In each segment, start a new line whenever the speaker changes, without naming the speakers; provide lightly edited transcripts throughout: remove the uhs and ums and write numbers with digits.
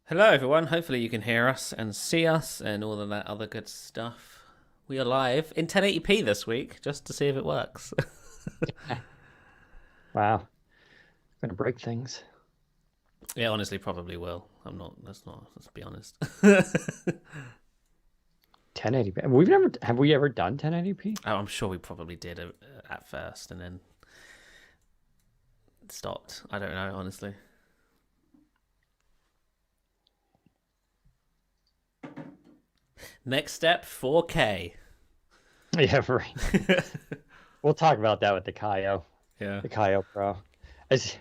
Hello, everyone. Hopefully, you can hear us and see us and all of that other good stuff. We are live in 1080p this week just to see if it works.
Wow, gonna break things.
Yeah, honestly, probably will. I'm not. Let's be honest.
1080p. Have we ever done 1080p?
I'm sure we probably did at first and then stopped. I don't know, honestly. Next step 4K.
Yeah, right. We'll talk about that with
Yeah.
the Kaio Pro. It's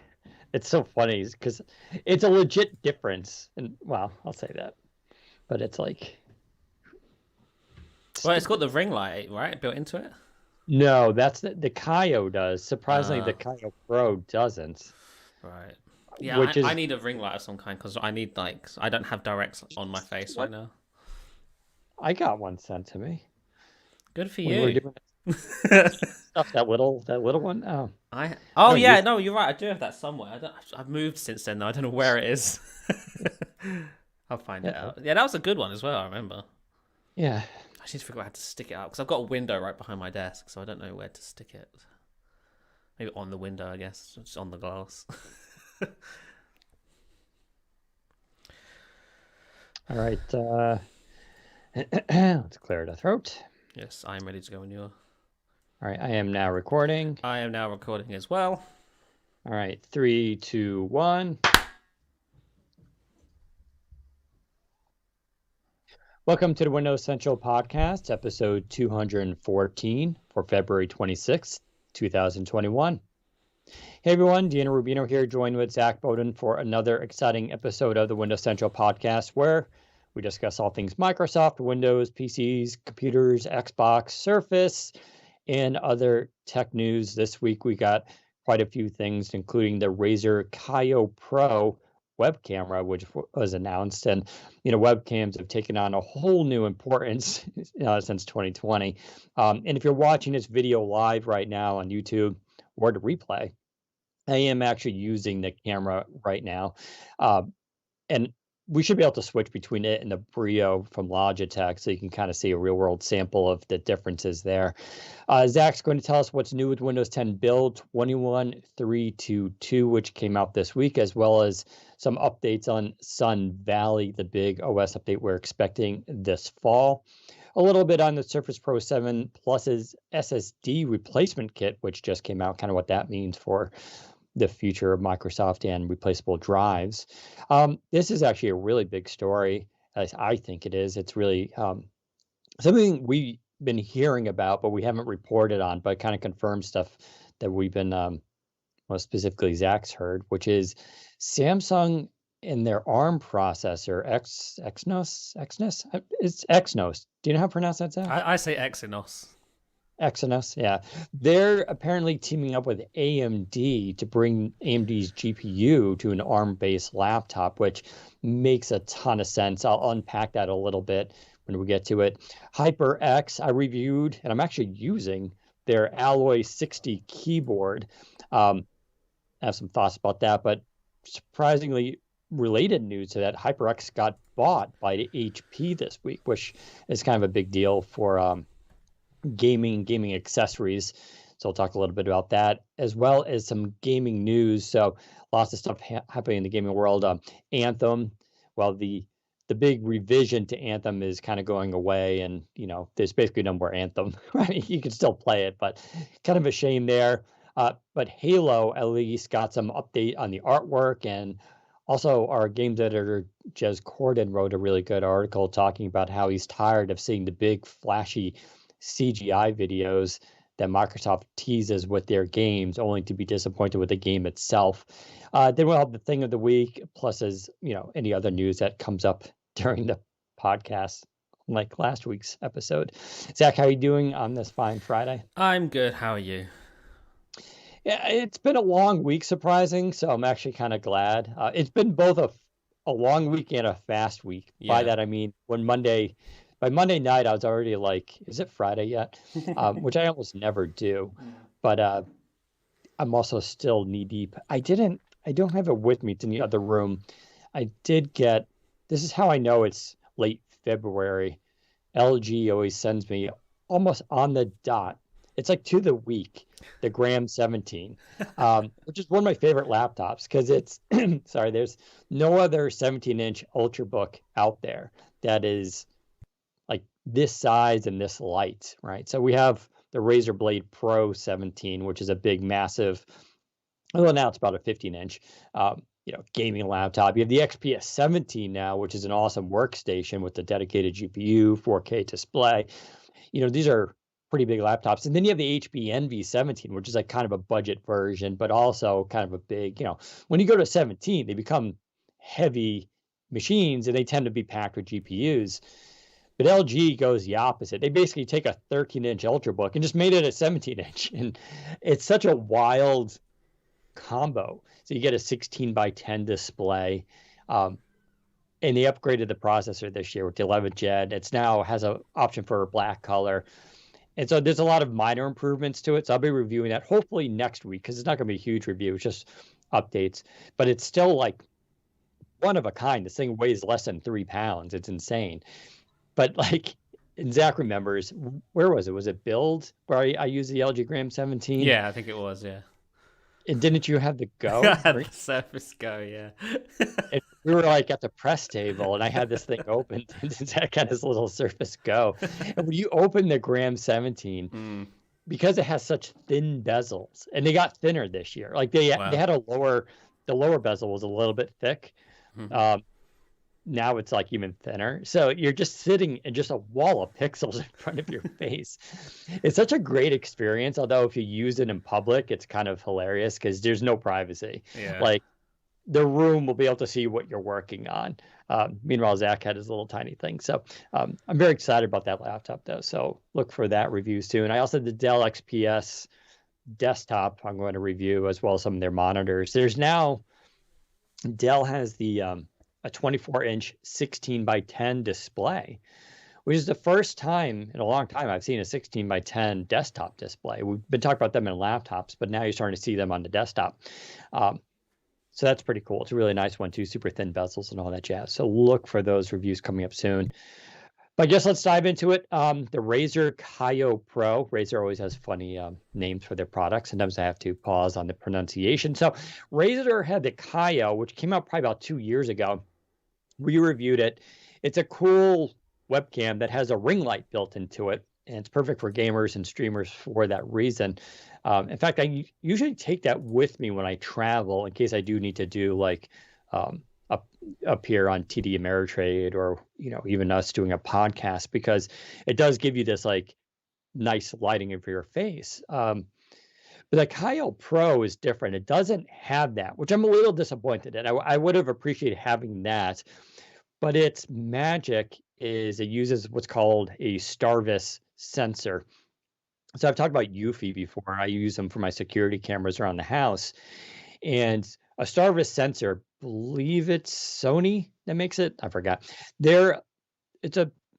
it's so funny because it's a legit difference, and well, I'll say that, but it's like
Well, it's got
stupid.
the ring light, right? Built into it.
No, that's the Kaio does. Surprisingly,
Uh,
the Kaio Pro doesn't,
right. Yeah,
which
I
is
need a ring light of some kind because I need I don't have directs on my face right
what
now.
I got one sent to me
Good for
when we were
you.
doing stuff. That little one. Oh, I
Oh
don't
yeah,
use.
no, you're right. I do have that somewhere. I've moved since then though. I don't know where it is. I'll find it
Yeah,
out. Yeah, that was a good one as well. I remember.
yeah.
I just need to figure out how to stick it up because I've got a window right behind my desk, so I don't know where to stick it. Maybe on the window, I guess, just on the glass.
All right. Let's clear the throat.
Yes, I am ready to go when you're.
All right, I am now recording.
I am now recording as well.
All right, three, two, one. Welcome to the Windows Central Podcast, episode 214 for February 26th, 2021. Hey everyone, Deanna Rubino here, joined with Zach Bowden for another exciting episode of the Windows Central Podcast, where we discuss all things Microsoft, Windows, PCs, computers, Xbox, Surface, and other tech news. This week we got quite a few things, including the Razer Kaio Pro web camera, which was announced. And, webcams have taken on a whole new importance since 2020. And if you're watching this video live right now on YouTube or the replay, I am actually using the camera right now. Uh, and we should be able to switch between it and the Brio from Logitech so you can kind of see a real world sample of the differences there. Zach's going to tell us what's new with Windows 10 build 21322, which came out this week, as well as some updates on Sun Valley, the big OS update we're expecting this fall. A little bit on the Surface Pro 7 Plus's SSD replacement kit, which just came out, kind of what that means for the future of Microsoft and replaceable drives. This is actually a really big story, as I think it is. It's really something we've been hearing about, but we haven't reported on, but kind of confirms stuff that we've been, well, specifically Zach's heard, which is Samsung and their ARM processor, Exynos? It's Exynos. Do you know how to pronounce that, Zach?
I say Exynos.
Exynos, yeah. They're apparently teaming up with AMD to bring AMD's GPU to an ARM-based laptop, which makes a ton of sense. I'll unpack that a little bit when we get to it. HyperX, I reviewed, and I'm actually using their Alloy 60 keyboard. I have some thoughts about that, but surprisingly related news to that, HyperX got bought by HP this week, which is kind of a big deal for gaming accessories. So I'll talk a little bit about that, as well as some gaming news. So lots of stuff happening in the gaming world. Anthem, well, the big revision to Anthem is kind of going away, and there's basically no more Anthem. Right? You can still play it, but kind of a shame there. But Halo at least got some update on the artwork, and also our games editor Jez Corden wrote a really good article talking about how he's tired of seeing the big flashy CGI videos that Microsoft teases with their games, only to be disappointed with the game itself. Then we'll have the thing of the week, plus as any other news that comes up during the podcast, like last week's episode. Zach, how are you doing on this fine Friday?
I'm good. How are you?
Yeah, it's been a long week, surprising, so I'm actually kind of glad. It's been both a long week and a fast week. By
Yeah.
that I mean by Monday night, I was already like, is it Friday yet? Which I almost never do. But I'm also still knee deep. I don't have it with me. It's in the other room. I did get this is how I know it's late February. LG always sends me almost on the dot. It's like to the week, the Gram 17, which is one of my favorite laptops because it's, sorry, there's no other 17-inch Ultrabook out there that is like this size and this light, right? So we have the Razer Blade Pro 17, which is a big, massive, well, now it's about a 15-inch, gaming laptop. You have the XPS 17 now, which is an awesome workstation with a dedicated GPU, 4K display. These are pretty big laptops. And then you have the HP Envy 17, which is like kind of a budget version, but also kind of a big, when you go to 17, they become heavy machines and they tend to be packed with GPUs. But LG goes the opposite. They basically take a 13-inch Ultrabook and just made it a 17-inch. And it's such a wild combo. So you get a 16 by 10 display. And they upgraded the processor this year with the 11th gen. It's now has an option for a black color. And so there's a lot of minor improvements to it. So I'll be reviewing that hopefully next week because it's not going to be a huge review. It's just updates. But it's still like one of a kind. This thing weighs less than 3 pounds. It's insane. But like, and Zach remembers, where was it? Was it Build where I used the LG Gram 17?
Yeah, I think it was, yeah.
And didn't you have the Go?
I had the Surface Go, yeah.
And we were like at the press table and I had this thing open and Zach had his little Surface Go. And when you open the Gram 17, because it has such thin bezels, and they got thinner this year. Like they had the lower bezel was a little bit thick. Now it's like even thinner. So you're just sitting in just a wall of pixels in front of your face. It's such a great experience. Although if you use it in public, it's kind of hilarious because there's no privacy.
Yeah.
Like the room will be able to see what you're working on. Meanwhile, Zach had his little tiny thing. So I'm very excited about that laptop though. So look for that review soon. I also had the Dell XPS desktop I'm going to review as well as some of their monitors. There's now, Dell has a 24-inch 16 by 10 display, which is the first time in a long time I've seen a 16 by 10 desktop display. We've been talking about them in laptops, but now you're starting to see them on the desktop. So that's pretty cool. It's a really nice one too, super thin bezels and all that jazz. So look for those reviews coming up soon. But I guess let's dive into it. The Razer Kaio Pro. Razer always has funny names for their products. Sometimes I have to pause on the pronunciation. So Razer had the Kaio, which came out probably about 2 years ago. We reviewed it. It's a cool webcam that has a ring light built into it, and it's perfect for gamers and streamers for that reason. In fact, I usually take that with me when I travel in case I do need to do like up here on TD Ameritrade or even us doing a podcast, because it does give you this like nice lighting for your face. But the Kaio Pro is different. It doesn't have that, which I'm a little disappointed in. I would have appreciated having that, but its magic is it uses what's called a Starvis sensor. So I've talked about Eufy before. I use them for my security cameras around the house. And a Starvis sensor, believe it's Sony that makes it. I forgot.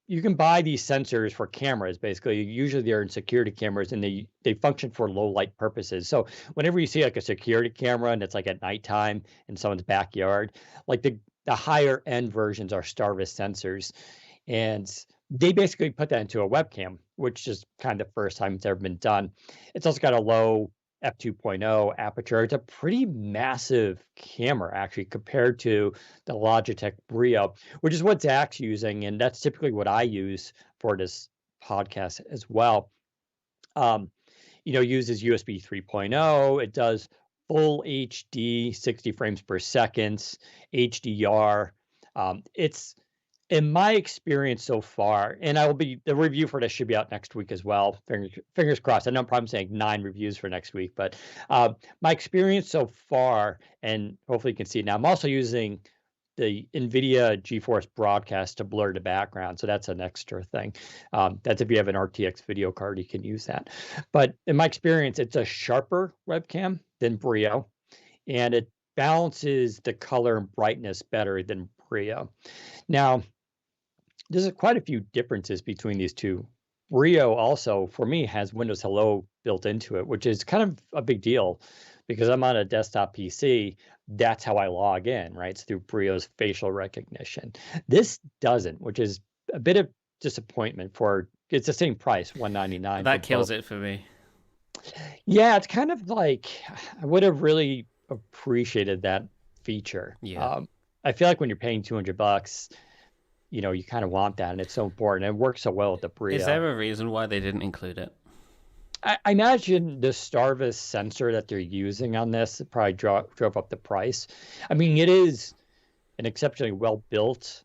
You can buy these sensors for cameras. Basically, usually they're in security cameras, and they function for low light purposes. So whenever you see like a security camera and it's like at nighttime in someone's backyard, like the higher end versions are Starvis sensors, and they basically put that into a webcam, which is kind of the first time it's ever been done. It's also got a low f2.0 aperture. It's a pretty massive camera actually compared to the Logitech Brio, which is what Zach's using, and that's typically what I use for this podcast as well. Uses USB 3.0. It does full HD, 60 frames per second, HDR. It's, in my experience so far, and the review for this should be out next week as well. Fingers crossed. I know I'm probably saying 9 reviews for next week, but my experience so far, and hopefully you can see it now, I'm also using the NVIDIA GeForce Broadcast to blur the background. So that's an extra thing. That's if you have an RTX video card, you can use that. But in my experience, it's a sharper webcam than Brio, and it balances the color and brightness better than Brio. Now, there's quite a few differences between these two. Brio also, for me, has Windows Hello built into it, which is kind of a big deal because I'm on a desktop PC. That's how I log in, right? It's through Brio's facial recognition. This doesn't, which is a bit of disappointment for it's the same price, $199 for
That kills
both.
it for me.
Yeah, it's kind of like I would have really appreciated that feature.
Yeah.
I feel like when you're paying $200, you kind of want that, and it's so important. It works so well with the
Is
Brio.
there a reason why they didn't include it?
I imagine the Starvis sensor that they're using on this probably drove up the price. I mean, it is an exceptionally well-built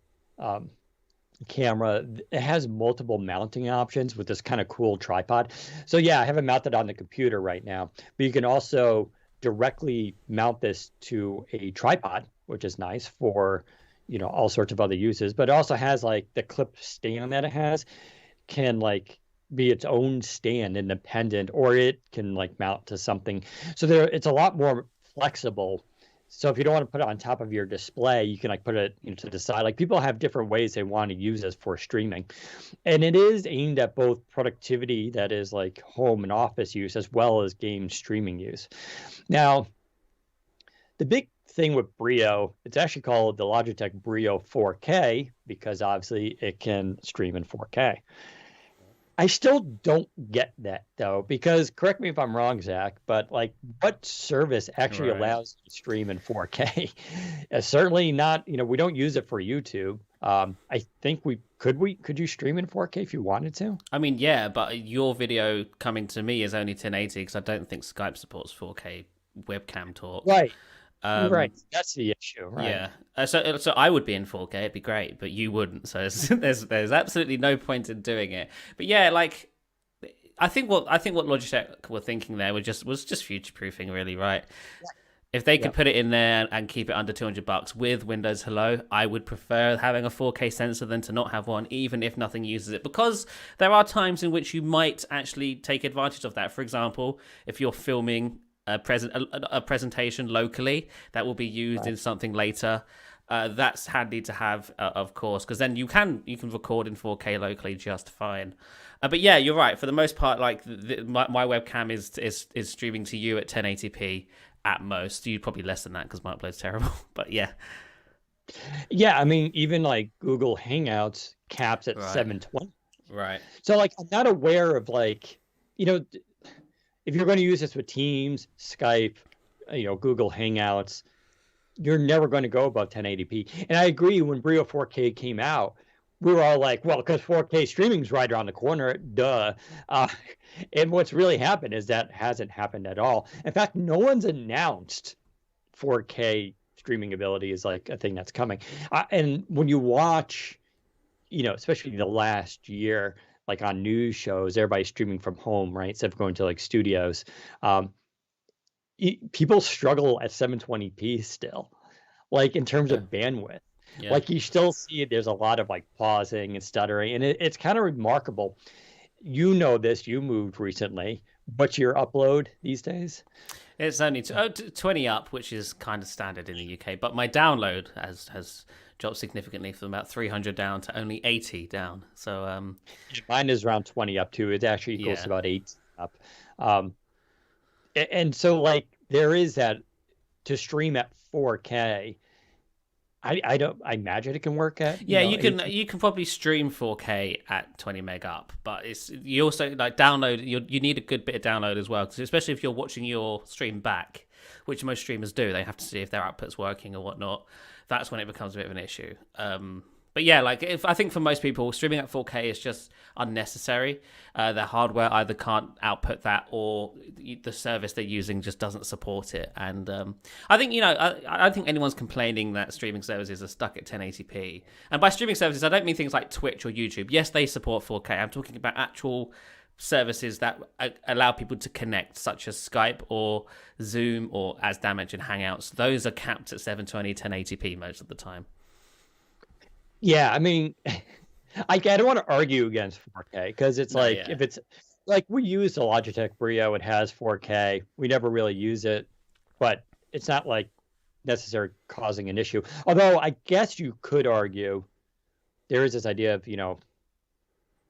camera. It has multiple mounting options with this kind of cool tripod. So yeah, I have it mounted on the computer right now, but you can also directly mount this to a tripod, which is nice for, all sorts of other uses. But it also has like the clip stand that it has can like be its own stand independent, or it can like mount to something. So it's a lot more flexible. So if you don't want to put it on top of your display, you can like put it to the side. Like people have different ways they want to use this for streaming. And it is aimed at both productivity, that is like home and office use, as well as game streaming use. Now, the big thing with Brio, it's actually called the Logitech Brio 4K because obviously it can stream in 4K. I still don't get that though, because correct me if I'm wrong, Zach, but like what service actually
Right.
allows you to stream in 4K? Certainly not, we don't use it for YouTube. I think could you stream in 4K if you wanted to?
I mean, yeah, but your video coming to me is only 1080 because I don't think Skype supports 4K webcam talk.
Right.
Um,
That's the issue, right?
yeah. So I would be in 4K. It'd be great, but you wouldn't. So there's absolutely no point in doing it. But yeah, like I think what Logitech were thinking there was just future proofing, really, right? If they could put it in there and keep it under $200 with Windows Hello, I would prefer having a 4K sensor than to not have one, even if nothing uses it. Because there are times in which you might actually take advantage of that. For example, if you're filming a presentation locally that will be used in something later, that's handy to have, of course, because then you can record in 4K locally just fine. But yeah, you're right. For the most part, like my webcam is streaming to you at 1080p. At most, you probably less than that because my upload's terrible. But yeah,
I mean, even like Google Hangouts caps at 720.
Right.
So like, I'm not aware of like, if you're going to use this with Teams, Skype, Google Hangouts, you're never going to go above 1080p. And I agree, when Brio 4K came out, we were all like, well, because 4K streaming's right around the corner, duh. And what's really happened is that hasn't happened at all. In fact, no one's announced 4K streaming ability is like a thing that's coming. And when you watch, especially the last year, like on news shows, everybody's streaming from home, right? Instead of going to like studios. People struggle at 720p still, like in terms of bandwidth.
Yeah.
Like you still see there's a lot of like pausing and stuttering, and it's kind of remarkable. This, you moved recently. What's your upload these days?
It's only 20 up, which is kind of standard in the UK. But my download has dropped significantly from about 300 down to only 80 down. So
mine is around 20 up too. It actually equals about 8 up. And so like there is that to stream at 4K. I imagine it can work at
you can probably stream 4K at 20 meg up, but you also like download. You need a good bit of download as well, because especially if you're watching your stream back, which most streamers do, they have to see if their output's working or whatnot. That's when it becomes a bit of an issue. But yeah, like I think for most people, streaming at 4K is just unnecessary. Their hardware either can't output that, or the service they're using just doesn't support it. And I think I don't think anyone's complaining that streaming services are stuck at 1080p. And by streaming services, I don't mean things like Twitch or YouTube. Yes, they support 4K. I'm talking about actual services that allow people to connect, such as Skype or Zoom or, as Dan mentioned, Hangouts. Those are capped at 720, 1080p most of the time.
Yeah, I mean, I don't want to argue against 4K because it's if it's like we use the Logitech Brio, it has 4K. We never really use it, but it's not like necessarily causing an issue. Although I guess you could argue there is this idea of,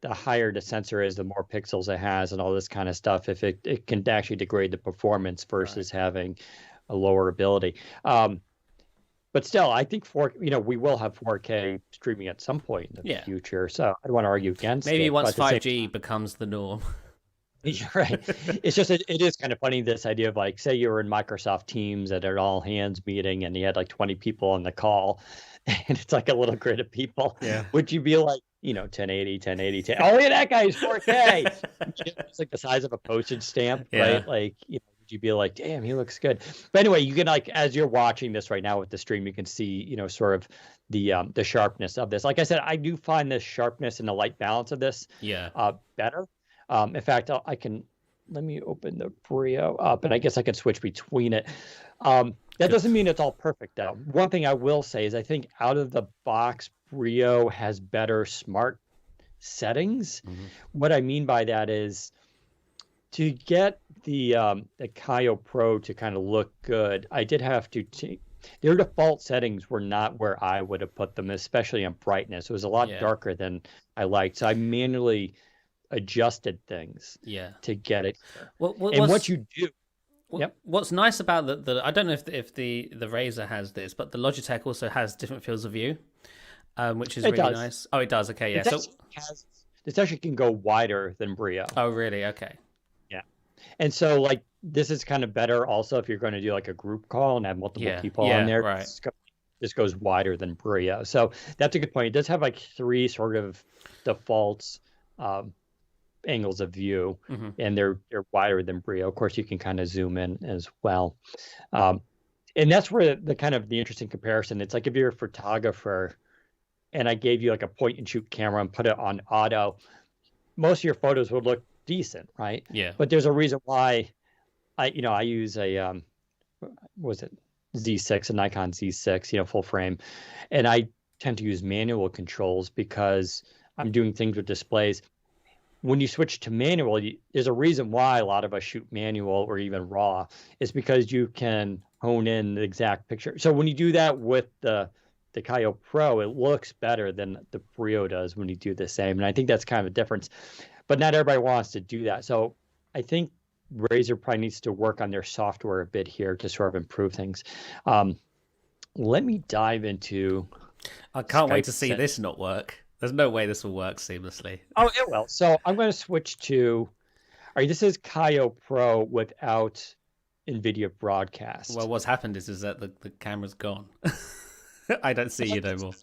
the higher the sensor is, the more pixels it has and all this kind of stuff, if it can actually degrade the performance versus having a lower ability. But still, I think we will have 4K streaming at some point in the future. So I don't want to argue against it.
Maybe once 5G becomes the norm.
You're right. It's just, it is kind of funny, this idea of like, say you were in Microsoft Teams at an all hands meeting and you had like 20 people on the call and it's like a little grid of people.
Yeah.
Would you be like, 1080, oh, yeah, that guy's 4K. It's like the size of a postage stamp, right? Like, would you be like, damn, he looks good. But anyway, you can, like, as you're watching this right now with the stream, you can see, sort of the sharpness of this. Like I said, I do find the sharpness and the light balance of this better. In fact, let me open the Brio up, and I guess I could switch between it. That doesn't mean it's all perfect, though. One thing I will say is I think out of the box, Brio has better smart settings. Mm-hmm. What I mean by that is, to get the Kaio Pro to kind of look good, I did have to their default settings were not where I would have put them, especially on brightness. It was a lot darker than I liked, so I manually adjusted things to get it. What you do.
What's nice about the I don't know if the Razer has this, but the Logitech also has different fields of view, which is really nice. Oh, it does. Okay, yeah.
This actually can go wider than Brio.
Oh, really? Okay.
Yeah, and so like this is kind of better also if you're going to do like a group call and have multiple people on there.
Right.
This goes wider than Brio, so that's a good point. It does have like 3 sort of defaults. Angles of view, and they're wider than Brio. Of course, you can kind of zoom in as well, and that's where the kind of the interesting comparison. It's like if you're a photographer, and I gave you like a point and shoot camera and put it on auto, most of your photos would look decent, right?
Yeah.
But there's a reason why I use a was it Z6, a Nikon Z6, full frame, and I tend to use manual controls because I'm doing things with displays. When you switch to manual, there's a reason why a lot of us shoot manual or even raw. It's because you can hone in the exact picture. So when you do that with the Kaio Pro, it looks better than the Brio does when you do the same. And I think that's kind of a difference. But not everybody wants to do that. So I think Razer probably needs to work on their software a bit here to sort of improve things. Let me dive into...
I can't wait to see this not work. There's no way this will work seamlessly.
Oh, it will. So I'm going to switch to... All right, this is Kaio Pro without NVIDIA Broadcast.
Well, what's happened is that the camera's gone. I don't see you no more.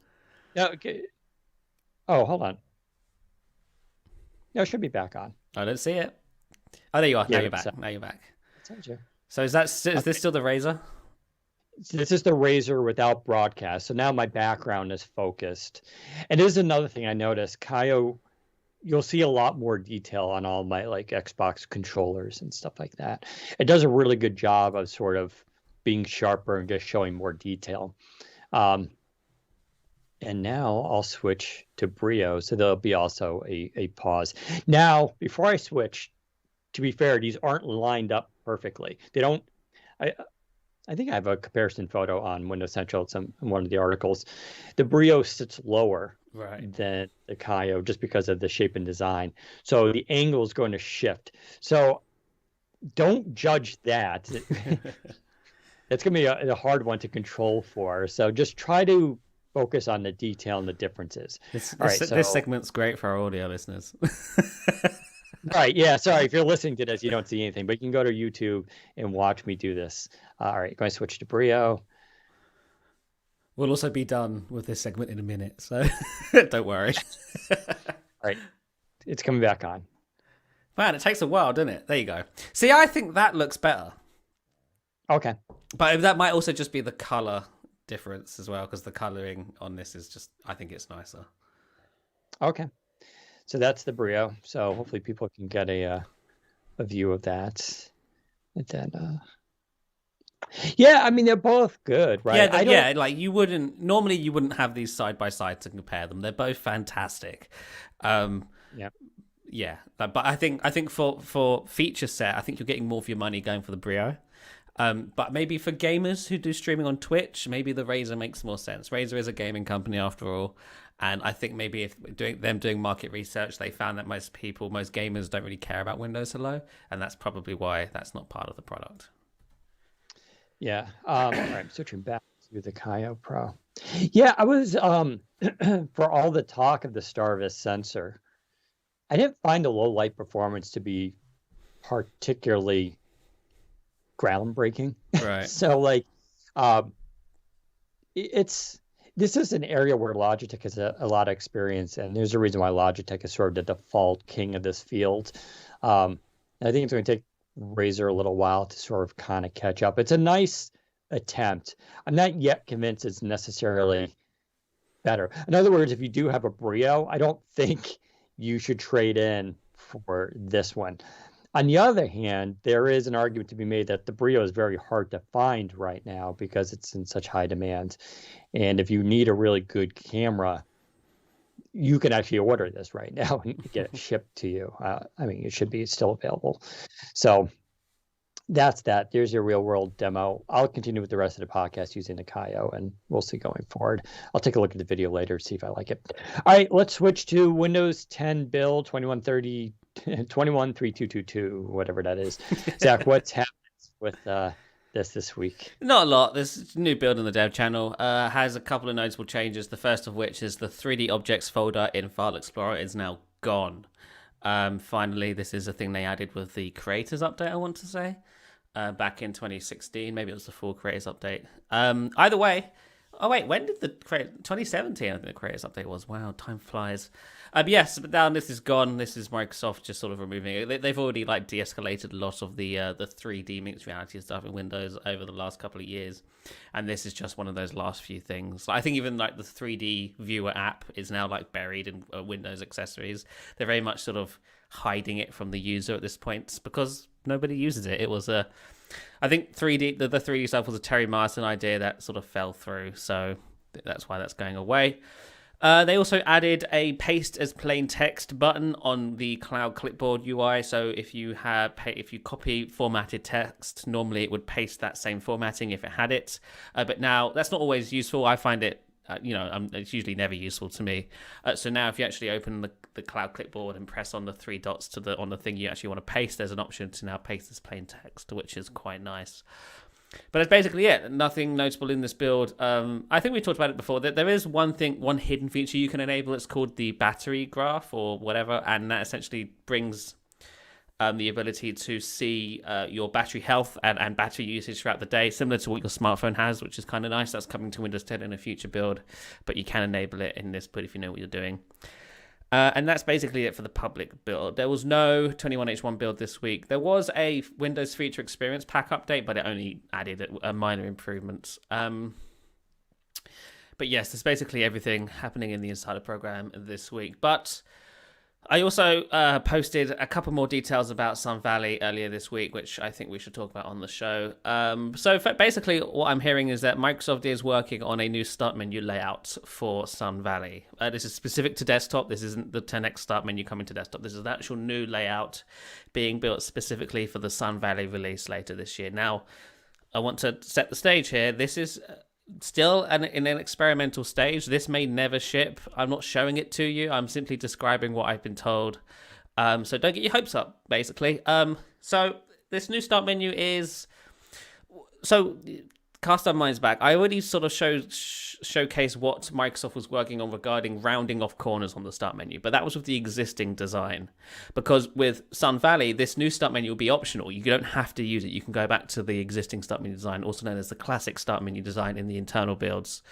No, okay. Oh, hold on. No, it should be back on.
I don't see it. Oh, there you are. Now you're back. Now you're back. So is this still the Razer?
This is the Razer without broadcast. So now my background is focused. And this is another thing I noticed. Kaio, you'll see a lot more detail on all my like Xbox controllers and stuff like that. It does a really good job of sort of being sharper and just showing more detail. And now I'll switch to Brio. So there'll be also a pause. Now, before I switch, to be fair, these aren't lined up perfectly. They don't... I think I have a comparison photo on Windows Central in one of the articles. The Brio sits lower than the Kaio just because of the shape and design. So the angle is going to shift. So don't judge that. It's going to be a hard one to control for. So just try to focus on the detail and the differences.
This segment's great for our audio listeners.
Right, yeah, sorry. If you're listening to this, you don't see anything, but you can go to YouTube and watch me do this. All right, going to switch to Brio.
We'll also be done with this segment in a minute, so don't worry.
All right, it's coming back on.
Man, it takes a while, doesn't it? There you go. See, I think that looks better.
Okay.
But that might also just be the color difference as well, because the coloring on this is just, I think it's nicer.
Okay. So that's the Brio. So hopefully people can get a view of that. And then, yeah, I mean they're both good, right?
Yeah, like you wouldn't have these side by side to compare them. They're both fantastic. Yeah, but I think for feature set, I think you're getting more for your money going for the Brio. But maybe for gamers who do streaming on Twitch, maybe the Razer makes more sense. Razer is a gaming company after all. And I think maybe if doing market research, they found that most gamers don't really care about Windows Hello. And that's probably why that's not part of the product.
Yeah. All right, switching back to the Kaio Pro. Yeah, I was for all the talk of the Starvis sensor, I didn't find the low light performance to be particularly groundbreaking.
Right.
So like this is an area where Logitech has a lot of experience, and there's a reason why Logitech is sort of the default king of this field. I think it's going to take Razer a little while to sort of kind of catch up. It's a nice attempt. I'm not yet convinced it's necessarily better. In other words, if you do have a Brio, I don't think you should trade in for this one. On the other hand, there is an argument to be made that the Brio is very hard to find right now because it's in such high demand. And if you need a really good camera, you can actually order this right now and get it shipped to you. I mean, it should be still available. So that's that. There's your real world demo. I'll continue with the rest of the podcast using the Kaio, and we'll see going forward. I'll take a look at the video later, see if I like it. All right, let's switch to Windows 10 build 2130, 213222, whatever that is. Zach, what's happening with this week?
Not a lot. This new build on the dev channel has a couple of notable changes. The first of which is the 3D objects folder in File Explorer is now gone. Finally, this is a thing they added with the creators update, I want to say, back in 2016. Maybe it was the full creators update. Either way, oh wait, when did the 2017? I think the creators update was. Wow, time flies. Yes, but now this is gone. This is Microsoft just sort of removing it. They've already like de-escalated a lot of the 3D mixed reality stuff in Windows over the last couple of years, and this is just one of those last few things. I think even like the 3D viewer app is now like buried in Windows accessories. They're very much sort of hiding it from the user at this point because nobody uses it. It was I think the 3D stuff was a Terry Martin idea that sort of fell through, so that's why that's going away. They also added a paste as plain text button on the Cloud Clipboard UI. So if you copy formatted text, normally it would paste that same formatting if it had it. But now that's not always useful. I find it, it's usually never useful to me. So now if you actually open the Cloud Clipboard and press on the three dots on the thing you actually want to paste, there's an option to now paste as plain text, which is quite nice. But that's basically it. Nothing notable in this build. I think we talked about it before. There is one hidden feature you can enable. It's called the battery graph or whatever, and that essentially brings the ability to see your battery health and battery usage throughout the day, similar to what your smartphone has, which is kind of nice. That's coming to Windows 10 in a future build, but you can enable it in this build if you know what you're doing. And that's basically it for the public build. There was no 21H1 build this week. There was a Windows Feature Experience pack update, but it only added minor improvements. But yes, there's basically everything happening in the Insider program this week. But I also posted a couple more details about Sun Valley earlier this week, which I think we should talk about on the show. So basically what I'm hearing is that Microsoft is working on a new start menu layout for Sun Valley. This is specific to desktop. This isn't the 10x start menu coming to desktop. This is an actual new layout being built specifically for the Sun Valley release later this year. Now, I want to set the stage here. This is still in an experimental stage. This may never ship. I'm not showing it to you. I'm simply describing what I've been told. So don't get your hopes up, basically. So this new start menu is... So cast our minds back. I already sort of showcase what Microsoft was working on regarding rounding off corners on the start menu, but that was with the existing design. Because with Sun Valley, this new start menu will be optional. You don't have to use it. You can go back to the existing start menu design, also known as the classic start menu design in the internal builds.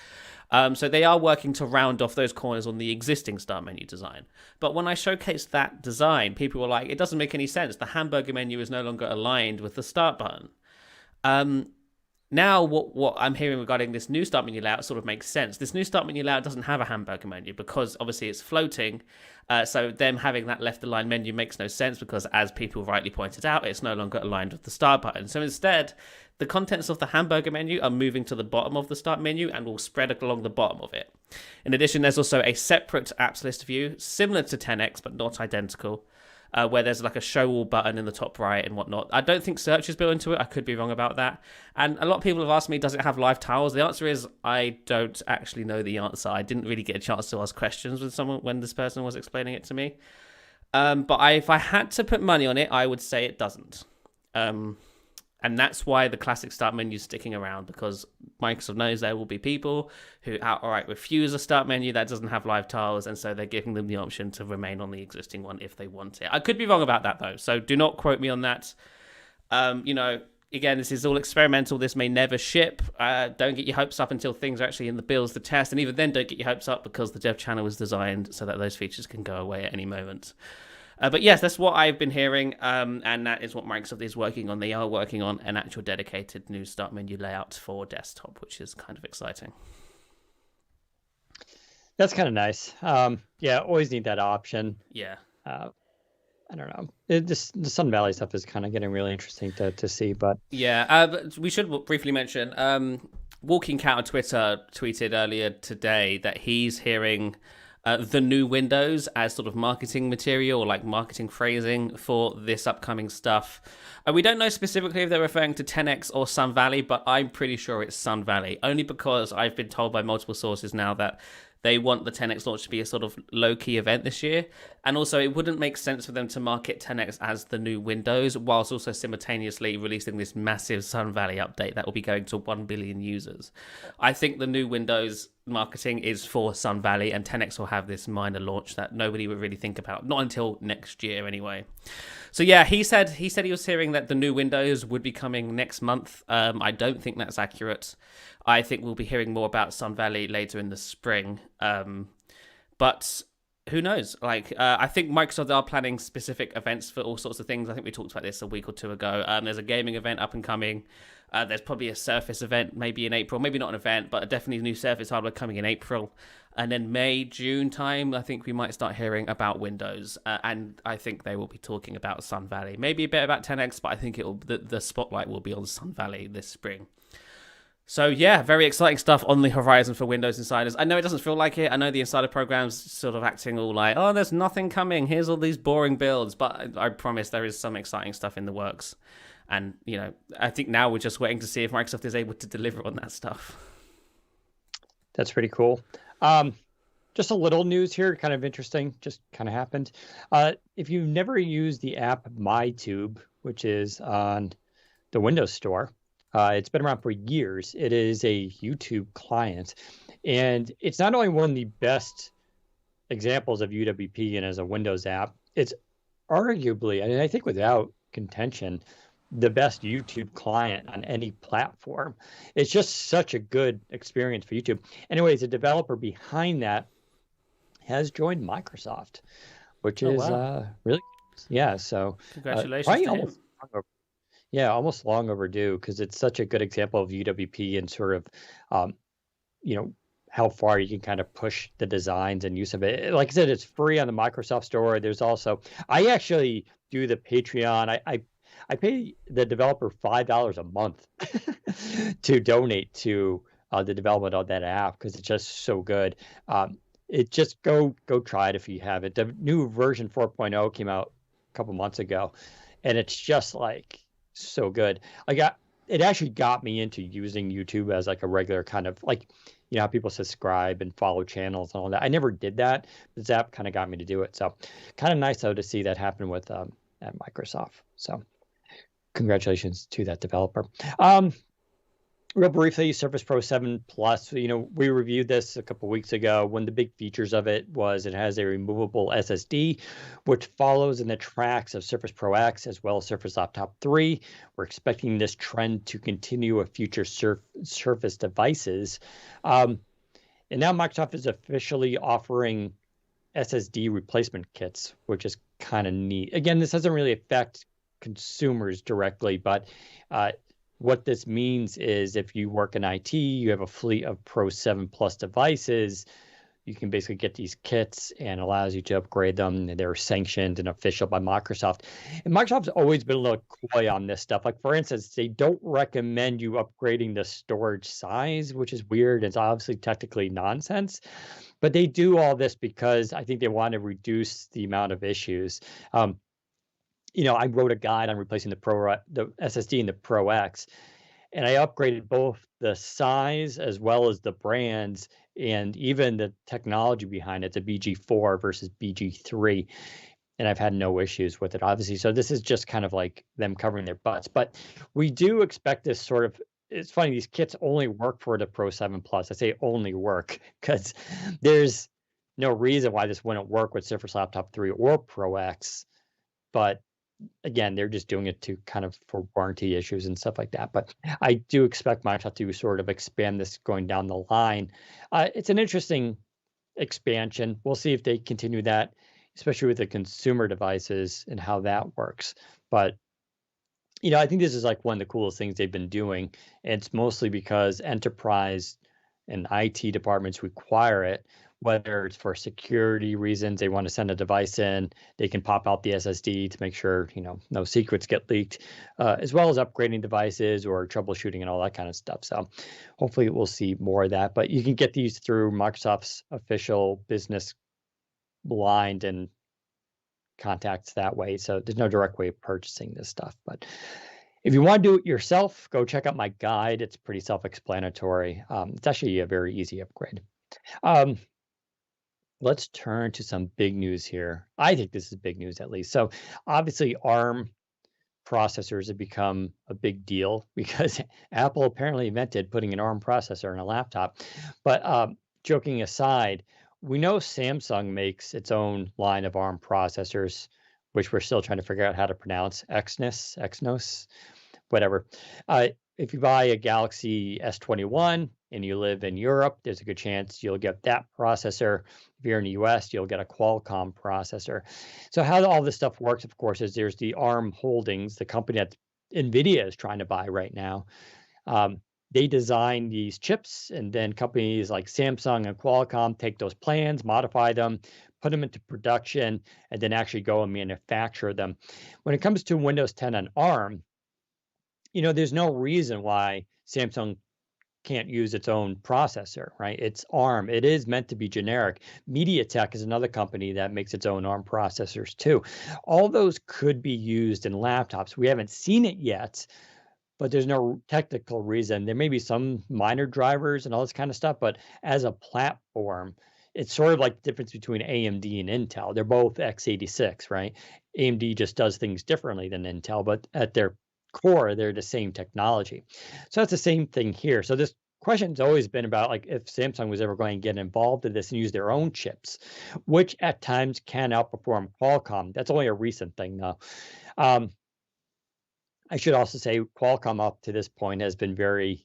So they are working to round off those corners on the existing start menu design. But when I showcased that design, people were like, it doesn't make any sense. The hamburger menu is no longer aligned with the start button. Now, what I'm hearing regarding this new start menu layout sort of makes sense. This new start menu layout doesn't have a hamburger menu because obviously it's floating. So them having that left aligned menu makes no sense because, as people rightly pointed out, it's no longer aligned with the start button. So instead, the contents of the hamburger menu are moving to the bottom of the start menu and will spread along the bottom of it. In addition, there's also a separate apps list view, similar to 10x but not identical. where there's like a show all button in the top right and whatnot. I don't think search is built into it. I could be wrong about that. And a lot of people have asked me, does it have live tiles? The answer is I don't actually know the answer. I didn't really get a chance to ask questions with someone when this person was explaining it to me. But if I had to put money on it, I would say it doesn't. And that's why the classic start menu is sticking around, because Microsoft knows there will be people who outright refuse a start menu that doesn't have live tiles, and so they're giving them the option to remain on the existing one if they want it. I could be wrong about that, though, so do not quote me on that. Again, this is all experimental. This may never ship. Don't get your hopes up until things are actually in the builds to test, and even then, don't get your hopes up, because the dev channel was designed so that those features can go away at any moment. But yes, that's what I've been hearing, and that is what Microsoft is working on. They are working on an actual dedicated new start menu layout for desktop, which is kind of exciting.
That's kind of nice. Yeah, always need that option.
Yeah.
I don't know. The Sun Valley stuff is kind of getting really interesting to see. But
yeah, but we should briefly mention Walking Cat on Twitter tweeted earlier today that he's hearing the new Windows as sort of marketing material, or like marketing phrasing for this upcoming stuff. We don't know specifically if they're referring to 10X or Sun Valley, but I'm pretty sure it's Sun Valley, only because I've been told by multiple sources now that they want the 10X launch to be a sort of low-key event this year. And also, it wouldn't make sense for them to market 10X as the new Windows, whilst also simultaneously releasing this massive Sun Valley update that will be going to 1 billion users. I think the new Windows marketing is for Sun Valley, and 10X will have this minor launch that nobody would really think about, not until next year anyway. So yeah, he said he was hearing that the new Windows would be coming next month. I don't think that's accurate. I think we'll be hearing more about Sun Valley later in the spring. But who knows? I think Microsoft are planning specific events for all sorts of things. I think we talked about this a week or two ago. There's a gaming event up and coming. There's probably a Surface event maybe in April. Maybe not an event, but definitely new Surface hardware coming in April. And then May, June time, I think we might start hearing about Windows. And I think they will be talking about Sun Valley. Maybe a bit about 10X, but I think the spotlight will be on Sun Valley this spring. So yeah, very exciting stuff on the horizon for Windows insiders. I know it doesn't feel like it. I know the insider program's sort of acting all like, oh, there's nothing coming. Here's all these boring builds. But I promise there is some exciting stuff in the works. And, I think now we're just waiting to see if Microsoft is able to deliver on that stuff.
That's pretty cool. Just a little news here, kind of interesting, just kind of happened. If you've never used the app MyTube, which is on the Windows Store, it's been around for years. It is a YouTube client, and it's not only one of the best examples of UWP and as a Windows app, it's arguably, and I think without contention, the best YouTube client on any platform. It's just such a good experience for YouTube. Anyways, the developer behind that has joined Microsoft, which is really, yeah. So
congratulations.
Almost long overdue, because it's such a good example of UWP and sort of, how far you can kind of push the designs and use of it. Like I said, it's free on the Microsoft Store. There's also, I actually do the Patreon. I pay the developer $5 a month to donate to the development of that app, because it's just so good. It just go try it if you have it. The new version 4.0 came out a couple months ago, and it's just like so good. It actually got me into using YouTube as like a regular kind of like, how people subscribe and follow channels and all that. I never did that. This app kind of got me to do it. So kind of nice though to see that happen with at Microsoft. So congratulations to that developer. Real briefly, Surface Pro 7 Plus, we reviewed this a couple weeks ago. One of the big features of it was it has a removable SSD, which follows in the tracks of Surface Pro X as well as Surface Laptop 3. We're expecting this trend to continue with future Surface devices. And now Microsoft is officially offering SSD replacement kits, which is kind of neat. Again, this doesn't really affect consumers directly, but what this means is if you work in IT, you have a fleet of Pro 7 Plus devices, you can basically get these kits and allows you to upgrade them. They're sanctioned and official by Microsoft. And Microsoft's always been a little coy on this stuff. Like, for instance, they don't recommend you upgrading the storage size, which is weird. It's obviously technically nonsense. But they do all this because I think they want to reduce the amount of issues. I wrote a guide on replacing the SSD in the Pro X, and I upgraded both the size as well as the brands and even the technology behind it to BG4 versus BG3. And I've had no issues with it, obviously. So this is just kind of like them covering their butts. But we do expect this sort of. It's funny, these kits only work for the Pro 7 Plus. I say only work because there's no reason why this wouldn't work with Surface Laptop 3 or Pro X. But again, they're just doing it to kind of for warranty issues and stuff like that. But I do expect Microsoft to sort of expand this going down the line. It's an interesting expansion. We'll see if they continue that, especially with the consumer devices and how that works. But I think this is like one of the coolest things they've been doing. And it's mostly because enterprise and IT departments require it, whether it's for security reasons, they want to send a device in, they can pop out the SSD to make sure, no secrets get leaked, as well as upgrading devices or troubleshooting and all that kind of stuff. So hopefully we'll see more of that. But you can get these through Microsoft's official business line and contacts that way. So there's no direct way of purchasing this stuff. But if you want to do it yourself, go check out my guide. It's pretty self-explanatory. It's actually a very easy upgrade. Let's turn to some big news here. I think this is big news, at least. So obviously ARM processors have become a big deal because Apple apparently invented putting an ARM processor in a laptop. But joking aside, we know Samsung makes its own line of ARM processors, which we're still trying to figure out how to pronounce. Exynos, whatever. If you buy a Galaxy S21 and you live in Europe, there's a good chance you'll get that processor. If you're in the US, you'll get a Qualcomm processor. So how all this stuff works, of course, is there's the ARM Holdings, the company that NVIDIA is trying to buy right now. They design these chips, and then companies like Samsung and Qualcomm take those plans, modify them, put them into production, and then actually go and manufacture them. When it comes to Windows 10 on ARM, there's no reason why Samsung can't use its own processor, right? It's ARM. It is meant to be generic. MediaTek is another company that makes its own ARM processors too. All those could be used in laptops. We haven't seen it yet, but there's no technical reason. There may be some minor drivers and all this kind of stuff, but as a platform, it's sort of like the difference between AMD and Intel. They're both x86, right? AMD just does things differently than Intel, but at their core, they're the same technology. So that's the same thing here. So this question's always been about like if Samsung was ever going to get involved in this and use their own chips, which at times can outperform Qualcomm. That's only a recent thing though. I should also say Qualcomm up to this point has been very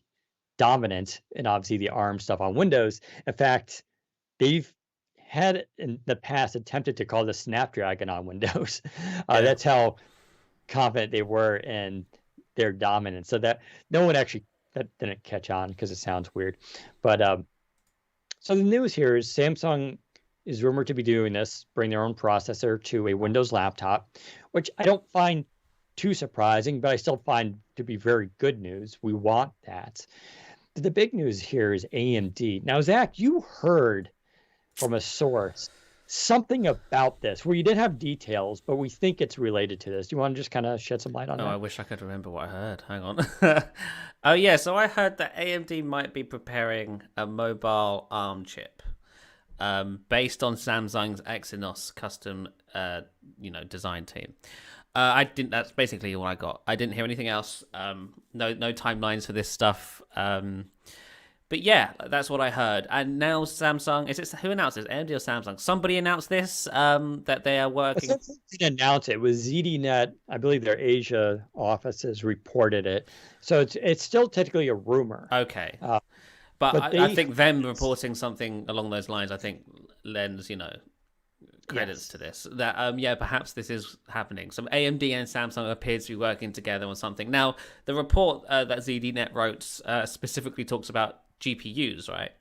dominant in obviously the ARM stuff on Windows. In fact, they've had in the past attempted to call the Snapdragon on Windows. That's how confident they were in their dominance. So that no one actually that didn't catch on because it sounds weird. But so the news here is Samsung is rumored to be doing this, bring their own processor to a Windows laptop, which I don't find too surprising, but I still find to be very good news. We want that. The big news here is AMD. Now, Zach, you heard from a source something about this where you didn't have details, but we think it's related to this. Do you want to just kind of shed some light on that?
I wish I could remember what I heard. Hang on. Oh, yeah. So I heard that AMD might be preparing a mobile ARM chip based on Samsung's Exynos custom, design team. That's basically all I got. I didn't hear anything else. No timelines for this stuff. But yeah, that's what I heard. And now Samsung, who announced this? AMD or Samsung? Somebody announced this, that they are working.
Samsung didn't announce it. It was ZDNet. I believe their Asia offices reported it. So it's still technically a rumor.
Okay. But I think them reporting something along those lines, I think lends, credits to this. That perhaps this is happening. Some AMD and Samsung appear to be working together on something. Now, the report that ZDNet wrote specifically talks about GPUs, right?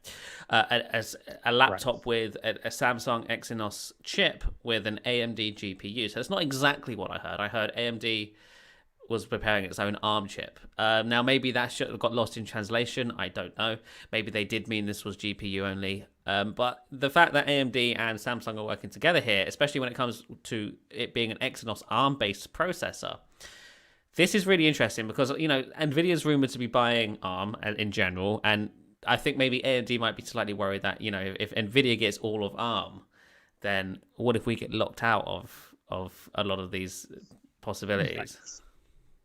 As a laptop with a Samsung Exynos chip with an AMD GPU. So it's not exactly what I heard. I heard AMD was preparing its own ARM chip. Now, maybe that should have got lost in translation. I don't know. Maybe they did mean this was GPU only. But the fact that AMD and Samsung are working together here, especially when it comes to it being an Exynos ARM-based processor, this is really interesting because, NVIDIA's rumored to be buying ARM in general, and I think maybe AMD might be slightly worried that, if NVIDIA gets all of ARM, then what if we get locked out of a lot of these possibilities?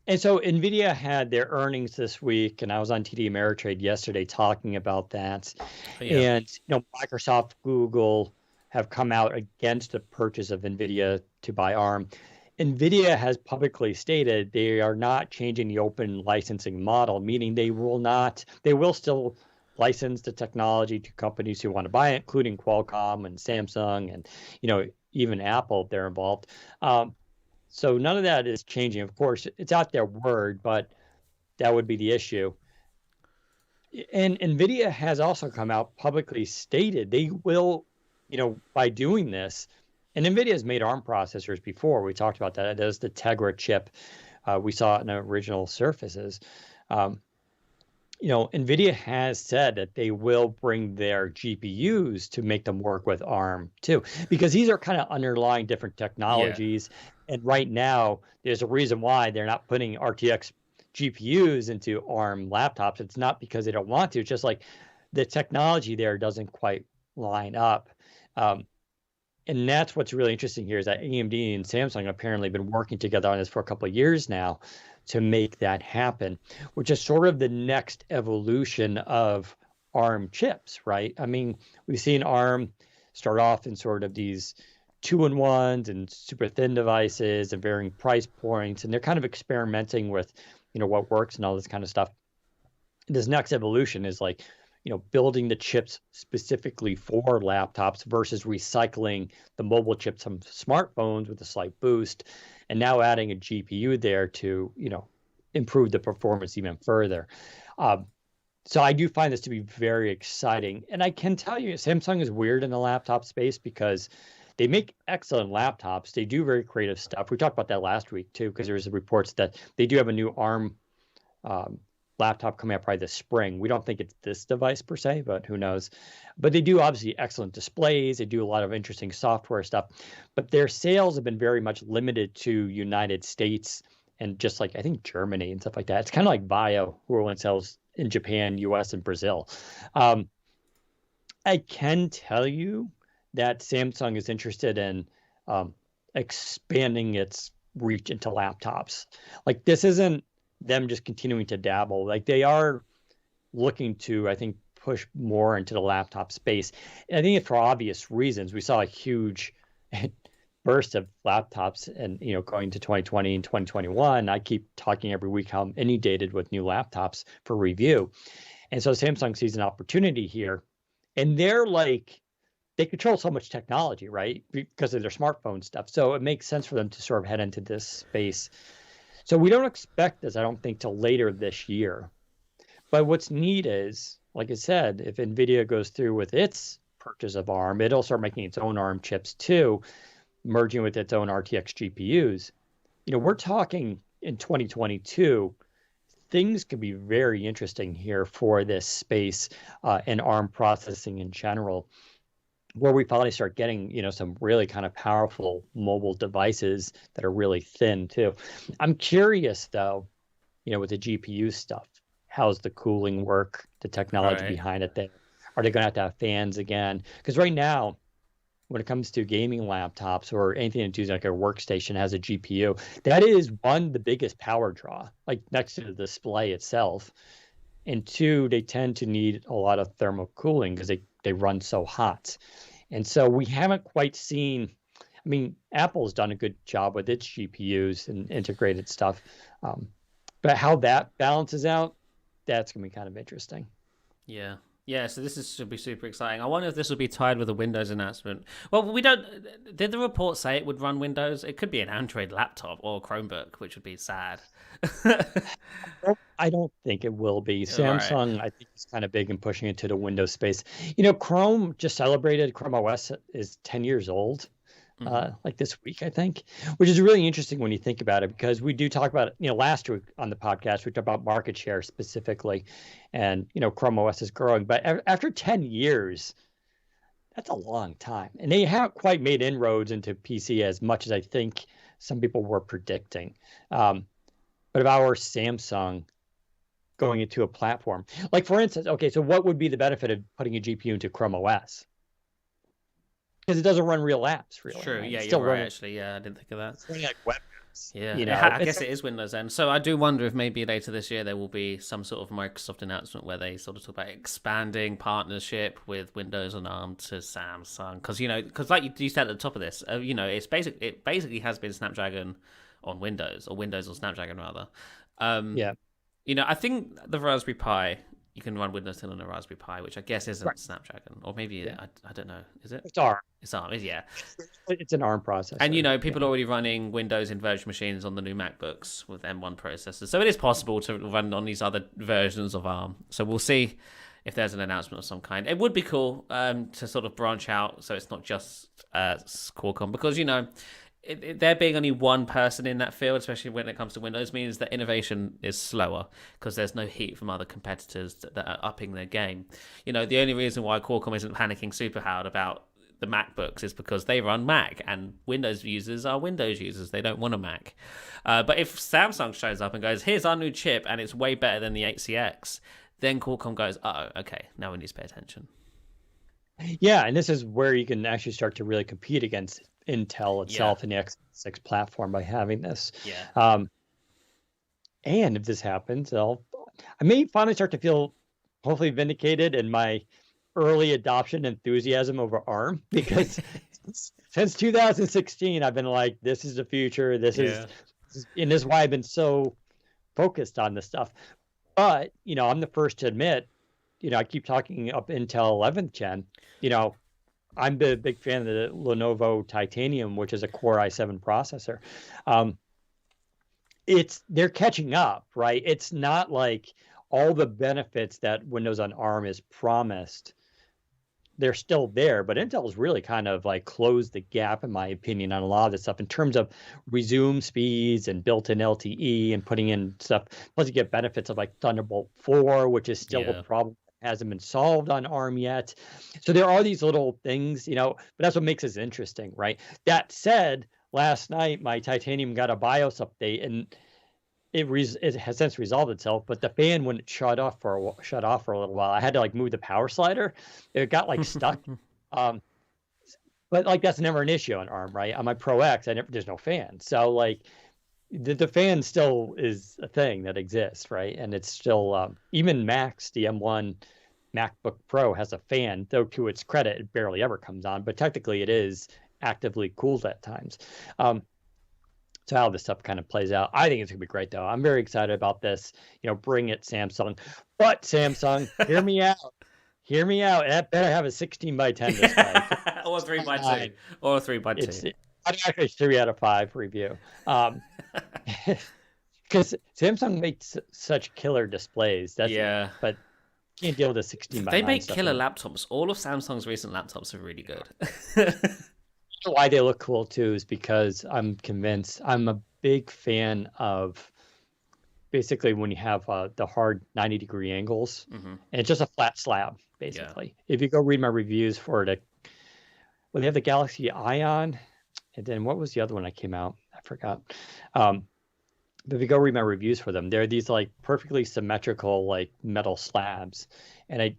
And so NVIDIA had their earnings this week, and I was on TD Ameritrade yesterday talking about that.
Yeah.
And, Microsoft, Google have come out against the purchase of NVIDIA to buy ARM. NVIDIA has publicly stated they are not changing the open licensing model, meaning they will still license the technology to companies who want to buy it, including Qualcomm and Samsung and, even Apple, if they're involved. So none of that is changing. Of course, it's out their word, but that would be the issue. And NVIDIA has also come out publicly stated they will, by doing this, and NVIDIA has made ARM processors before. We talked about that. It does the Tegra chip. We saw it in the original Surfaces. NVIDIA has said that they will bring their GPUs to make them work with ARM too, because these are kind of underlying different technologies. Yeah. And right now, there's a reason why they're not putting RTX GPUs into ARM laptops. It's not because they don't want to. It's just like the technology there doesn't quite line up. And that's what's really interesting here is that AMD and Samsung apparently have been working together on this for a couple of years now to make that happen, which is sort of the next evolution of ARM chips, right? I mean, we've seen ARM start off in sort of these 2-in-1s and super thin devices and varying price points, and they're kind of experimenting with, what works and all this kind of stuff. This next evolution is like, building the chips specifically for laptops versus recycling the mobile chips from smartphones with a slight boost, and now adding a GPU there to, improve the performance even further. So I do find this to be very exciting. And I can tell you, Samsung is weird in the laptop space because they make excellent laptops. They do very creative stuff. We talked about that last week too, because there was reports that they do have a new ARM laptop coming out probably this spring. We don't think it's this device per se, but who knows. But they do obviously excellent displays. They do a lot of interesting software stuff. But their sales have been very much limited to United States and just like, I think, Germany and stuff like that. It's kind of like Bio, who only sells in Japan, US, and Brazil. I can tell you that Samsung is interested in expanding its reach into laptops. Like, this isn't them just continuing to dabble. Like, they are looking to, I think, push more into the laptop space. And I think it's for obvious reasons. We saw a huge burst of laptops and, going to 2020 and 2021. I keep talking every week how inundated with new laptops for review. And so Samsung sees an opportunity here. And they're like, they control so much technology, right? Because of their smartphone stuff. So it makes sense for them to sort of head into this space. So we don't expect this, I don't think, till later this year. But what's neat is, like I said, if NVIDIA goes through with its purchase of ARM, it'll start making its own ARM chips too, merging with its own RTX GPUs. We're talking in 2022, things could be very interesting here for this space and ARM processing in general, where we finally start getting, some really kind of powerful mobile devices that are really thin too. I'm curious though, with the GPU stuff, how's the cooling work, the technology behind it there? Are they going to have fans again? Because right now, when it comes to gaming laptops or anything that uses like a workstation has a GPU, that is one, the biggest power draw, like next to the display itself. And two, they tend to need a lot of thermal cooling because they run so hot. And so we haven't quite seen, I mean, Apple's done a good job with its GPUs and integrated stuff. But how that balances out, that's going to be kind of interesting.
Yeah. Yeah, so should be super exciting. I wonder if this will be tied with a Windows announcement. Well, we don't. Did the report say it would run Windows? It could be an Android laptop or Chromebook, which would be sad.
I don't think it will be. Samsung, I think, is kind of big in pushing into the Windows space. Chrome just celebrated. Chrome OS is 10 years old. like this week, I think, which is really interesting when you think about it, because we do talk about, last week on the podcast, we talked about market share specifically, and, Chrome OS is growing. But after 10 years, that's a long time. And they haven't quite made inroads into PC as much as I think some people were predicting. But if I were Samsung going into a platform, like for instance, okay, so what would be the benefit of putting a GPU into Chrome OS? Because it doesn't run real apps, really.
True,
right?
yeah,
It's
you're
still
right,
running,
actually. Yeah, I didn't think of that.
it's running like web apps.
Yeah, I guess it is Windows then. So I do wonder if maybe later this year there will be some sort of Microsoft announcement where they sort of talk about expanding partnership with Windows and ARM to Samsung. Because like you said at the top of this, it basically has been Snapdragon on Windows, or Windows on Snapdragon rather.
Yeah.
I think the Raspberry Pi, you can run Windows 10 on a Raspberry Pi, which I guess isn't
Right.
Snapdragon, or maybe I don't know. Is it?
It's ARM.
It's ARM. Yeah.
It's an ARM processor.
And people are already running Windows in virtual machines on the new MacBooks with M1 processors, so it is possible to run on these other versions of ARM. So we'll see if there's an announcement of some kind. It would be cool to sort of branch out, so it's not just Qualcomm, because there being only one person in that field, especially when it comes to Windows, means that innovation is slower because there's no heat from other competitors that are upping their game. The only reason why Qualcomm isn't panicking super hard about the MacBooks is because they run Mac, and Windows users are Windows users. They don't want a Mac. But if Samsung shows up and goes, here's our new chip and it's way better than the 8CX, then Qualcomm goes, okay, now we need to pay attention.
Yeah, and this is where you can actually start to really compete against Intel itself and the X6 platform by having this.
Yeah.
And if this happens, I may finally start to feel hopefully vindicated in my early adoption enthusiasm over ARM, because since 2016, I've been like, this is the future. This is why I've been so focused on this stuff. But, I'm the first to admit, I keep talking up Intel 11th gen, I'm a big fan of the Lenovo Titanium, which is a Core i7 processor. They're catching up, right? It's not like all the benefits that Windows on ARM is promised, they're still there, but Intel's really kind of like closed the gap, in my opinion, on a lot of this stuff in terms of resume speeds and built-in LTE and putting in stuff. Plus, you get benefits of like Thunderbolt 4, which is still a problem that hasn't been solved on ARM yet. So there are these little things, but that's what makes this interesting, right? That said, last night my Titanium got a BIOS update, and it has since resolved itself, but the fan wouldn't shut off for a little while. I had to like move the power slider. It got like stuck. But like that's never an issue on ARM, right? On my Pro X, there's no fan, so like the fan still is a thing that exists, right? And it's still even Max, the M1 MacBook Pro has a fan, though to its credit, it barely ever comes on, but technically it is actively cooled at times. So how this stuff kind of plays out. I think it's going to be great, though. I'm very excited about this. Bring it, Samsung. But Samsung, hear me out. Hear me out. That better have a 16:10 display.
Or 3x2. Or 3x2.
I'd actually 3 out of 5 review. Because Samsung makes such killer displays. But can't deal with a 16:9.
They make killer laptops. All of Samsung's recent laptops are really good.
Why they look cool too is because I'm convinced. I'm a big fan of basically when you have the hard 90-degree angles, and it's just a flat slab basically. If you go read my reviews for it, they have the Galaxy Ion, and then what was the other one that came out? I forgot. But if you go read my reviews for them, they're these like perfectly symmetrical like metal slabs, and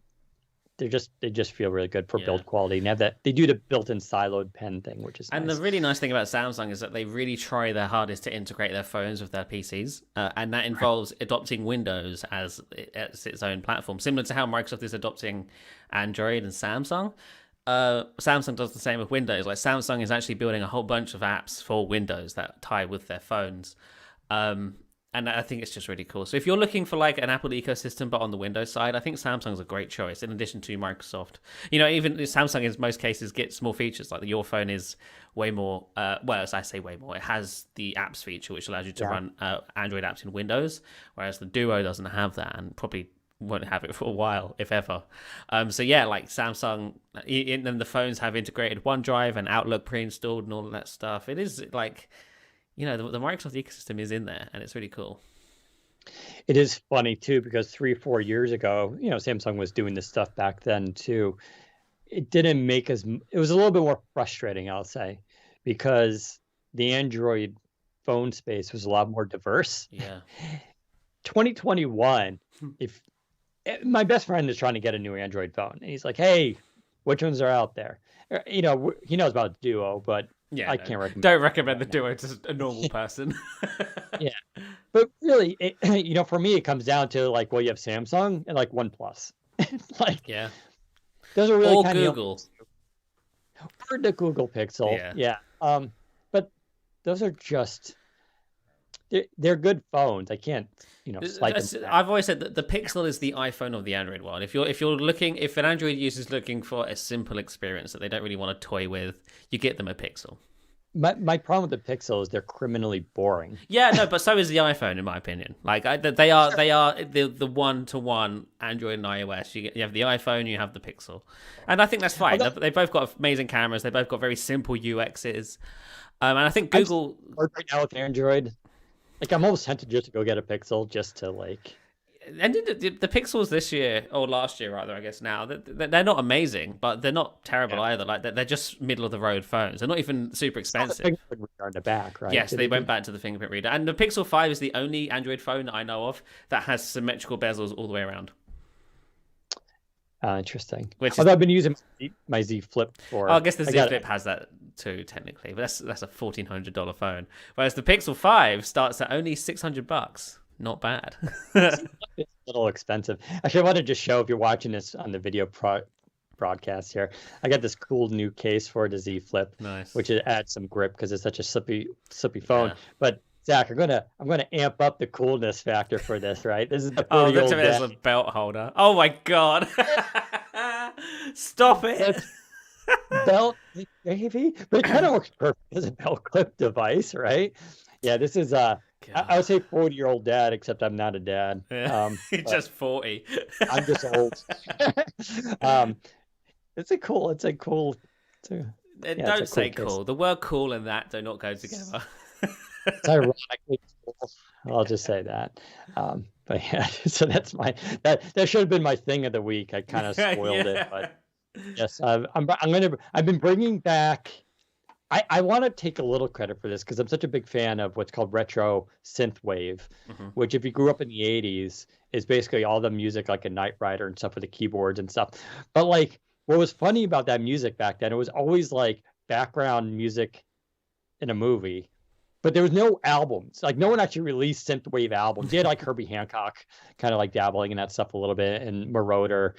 they just feel really good for build quality, and they do the built-in siloed pen thing, which is
and
nice.
The really nice thing about Samsung is that they really try their hardest to integrate their phones with their PCs, and that involves adopting Windows as its own platform, similar to how Microsoft is adopting Android and Samsung. Samsung does the same with Windows. Like Samsung is actually building a whole bunch of apps for Windows that tie with their phones. And I think it's just really cool. So if you're looking for like an Apple ecosystem, but on the Windows side, I think Samsung's a great choice in addition to Microsoft. Even Samsung in most cases gets more features. Like your phone is way more, as I say way more, it has the apps feature, which allows you to run Android apps in Windows, whereas the Duo doesn't have that, and probably won't have it for a while, if ever. So yeah, like Samsung, and the phones have integrated OneDrive and Outlook pre-installed and all of that stuff. It is like, the Microsoft ecosystem is in there, and it's really cool.
It is funny too, because 3 or 4 years ago, Samsung was doing this stuff back then too. It didn't make it was a little bit more frustrating, I'll say, because the Android phone space was a lot more diverse.
Yeah.
2021, if my best friend is trying to get a new Android phone, and he's like, "Hey, which ones are out there?" He knows about Duo, but
Yeah,
I can't recommend.
Don't recommend the Duo to a normal person.
Yeah, but really, for me, it comes down to like, well, you have Samsung and like OnePlus. Like,
yeah,
those are really
or
kind
Google.
Or the Google Pixel. Yeah. But those are just they're good phones. I can't, slight them.
I've always said that the Pixel is the iPhone of the Android world. If an Android user is looking for a simple experience that they don't really want to toy with, you get them a Pixel.
My problem with the Pixel is they're criminally boring.
Yeah, no, but so is the iPhone, in my opinion. Like they are the one-to-one Android and iOS. You have the iPhone, you have the Pixel, and I think that's fine. They both got amazing cameras. They both got very simple UXs, and I think Google
right now with Android. Like, I'm almost tempted just to go get a Pixel just to like.
And the Pixels this year, or last year rather, I guess now, they're not amazing, but they're not terrible either. Like, they're just middle of the road phones. They're not even super expensive.
The fingerprint reader on the back, right?
Yes, they went back to the fingerprint reader. And the Pixel 5 is the only Android phone that I know of that has symmetrical bezels all the way around.
Interesting. Although I've been using my Z Flip for.
I guess the Z Flip has that too, technically, but that's a $1,400 phone. Whereas the Pixel 5 starts at only $600. Not bad.
It's a little expensive. Actually, I want to just show, if you're watching this on the video broadcast here, I got this cool new case for the Z Flip,
nice,
which adds some grip because it's such a slippy phone. Yeah. But Zach, I'm gonna amp up the coolness factor for this, right? This is the
there's a belt holder. Oh my god! Stop it!
Belt, maybe, but it kind of works perfect as a belt clip device, right? Yeah, this is I would say 40-year-old dad, except I'm not a dad.
You're just 40.
I'm just old. It's a cool.
Don't say cool. The word "cool" and that do not go together.
It's ironically cool. I'll just say that. But yeah, so that's that should have been my thing of the week. I kind of spoiled it, but yes, I've been bringing back. I want to take a little credit for this because I'm such a big fan of what's called retro synthwave, which, if you grew up in the 80s, is basically all the music like a Knight Rider and stuff with the keyboards and stuff. But like, what was funny about that music back then, it was always like background music in a movie, but there was no albums. Like, no one actually released synthwave albums. You had like Herbie Hancock kind of like dabbling in that stuff a little bit, and Marauder.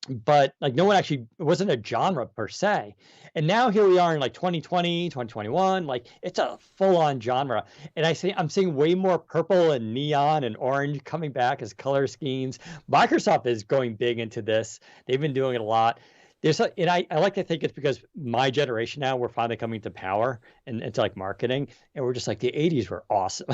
But like, no one actually, it wasn't a genre per se. And now here we are in like 2020, 2021, like it's a full-on genre. And I'm seeing way more purple and neon and orange coming back as color schemes. Microsoft is going big into this. They've been doing it a lot. And I like to think it's because my generation now, we're finally coming to power and to like marketing, and we're just like, the 80s were awesome.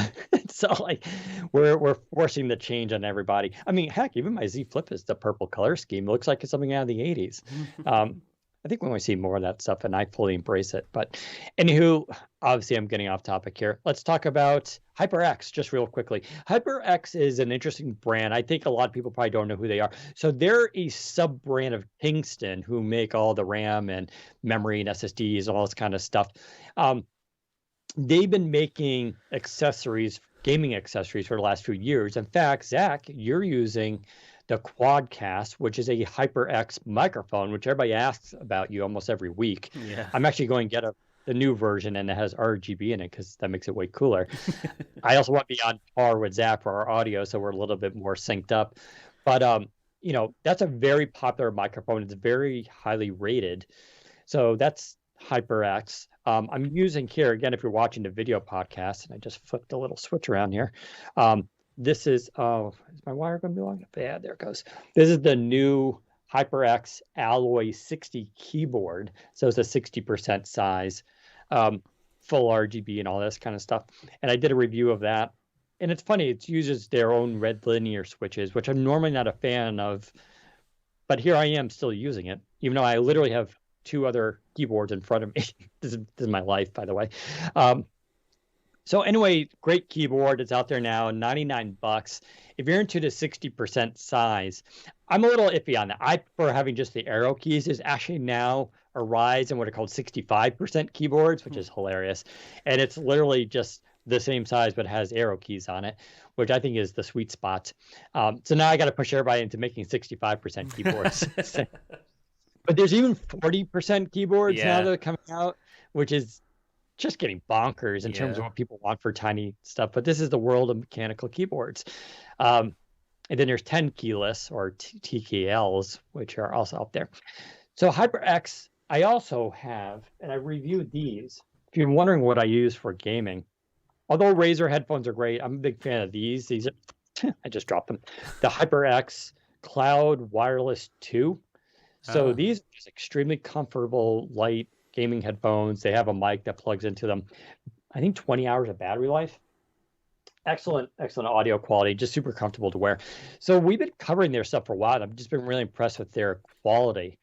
So like we're forcing the change on everybody. I mean, heck, even my Z Flip is the purple color scheme. It looks like it's something out of the 80s. I think we want to see more of that stuff, and I fully embrace it. But anywho, obviously I'm getting off topic here. Let's talk about HyperX just real quickly. HyperX is an interesting brand. I think a lot of people probably don't know who they are. So they're a sub-brand of Kingston, who make all the RAM and memory and SSDs, all this kind of stuff. They've been making accessories, gaming accessories, for the last few years. In fact, Zach, you're using the Quadcast, which is a HyperX microphone, which everybody asks about you almost every week.
Yeah.
I'm actually going to get the new version, and it has RGB in it because that makes it way cooler. I also want to be on par with Zach for our audio, so we're a little bit more synced up. But that's a very popular microphone. It's very highly rated. So that's HyperX. I'm using here, again, if you're watching the video podcast, and I just flipped a little switch around here. This is, is my wire going to be long enough? Yeah, there it goes. This is the new HyperX Alloy 60 keyboard. So it's a 60% size, full RGB and all this kind of stuff. And I did a review of that And it's funny, it uses their own red linear switches, which I'm normally not a fan of, but here I am still using it, even though I literally have two other keyboards in front of me. This is my life, by the way. Um, so anyway, great keyboard. It's out there now, $99. If you're into the 60% size, I'm a little iffy on that. I prefer having just the arrow keys. There's actually now a rise in what are called 65% keyboards, which is hilarious. And it's literally just the same size, but has arrow keys on it, which I think is the sweet spot. So now I got to push everybody into making 65% keyboards. But there's even 40% keyboards now that are coming out, which is just getting bonkers in terms of what people want for tiny stuff. But this is the world of mechanical keyboards. And then there's 10 keyless or TKLs, which are also out there. So HyperX, I also have, and I reviewed these. If you're wondering what I use for gaming, although Razer headphones are great, I'm a big fan of these. These are, I just dropped them. The HyperX Cloud Wireless 2. So these are just extremely comfortable, light gaming headphones. They have a mic that plugs into them. I think 20 hours of battery life. Excellent audio quality, just super comfortable to wear. So we've been covering their stuff for a while. I've just been really impressed with their quality.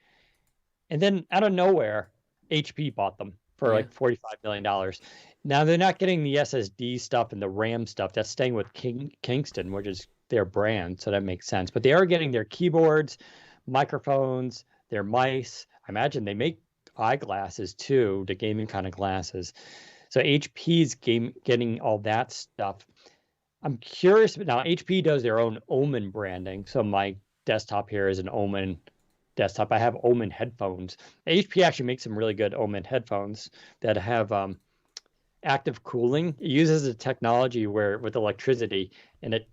And then out of nowhere, HP bought them for like $45 million. Now they're not getting the SSD stuff and the RAM stuff. That's staying with Kingston, which is their brand. So that makes sense. But they are getting their keyboards, microphones, their mice. I imagine they make eyeglasses too, the gaming kind of glasses. So HP's getting all that stuff. I'm curious, but now HP does their own Omen branding. So my desktop here is an Omen desktop. I have Omen headphones. HP actually makes some really good Omen headphones that have active cooling. It uses a technology where with electricity, and it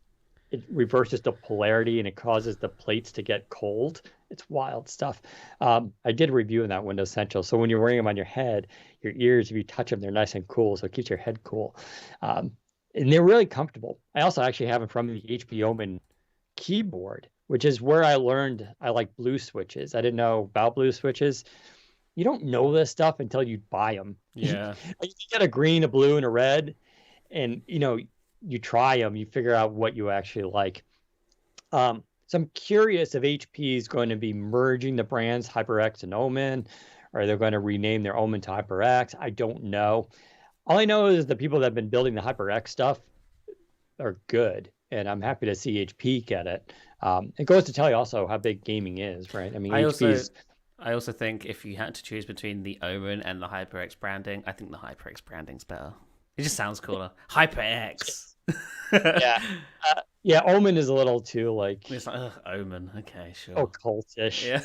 reverses the polarity and it causes the plates to get cold. It's wild stuff. I did a review of that Windows Central. So when you're wearing them on your head, your ears, if you touch them, they're nice and cool. So it keeps your head cool. And they're really comfortable. I also actually have it from the HP Omen keyboard, which is where I learned I like blue switches. I didn't know about blue switches. You don't know this stuff until you buy them.
Yeah.
You get a green, a blue, and a red. And, you try them, you figure out what you actually like. So I'm curious if HP is going to be merging the brands HyperX and Omen, or they're going to rename their Omen to HyperX. I don't know. All I know is the people that have been building the HyperX stuff are good, and I'm happy to see HP get it. It goes to tell you also how big gaming is, right? I mean,
I also think if you had to choose between the Omen and the HyperX branding, I think the HyperX branding's better. It just sounds cooler. HyperX.
Yeah, Omen is a little too like.
It's like Omen. Okay, sure.
Occultish.
Yeah.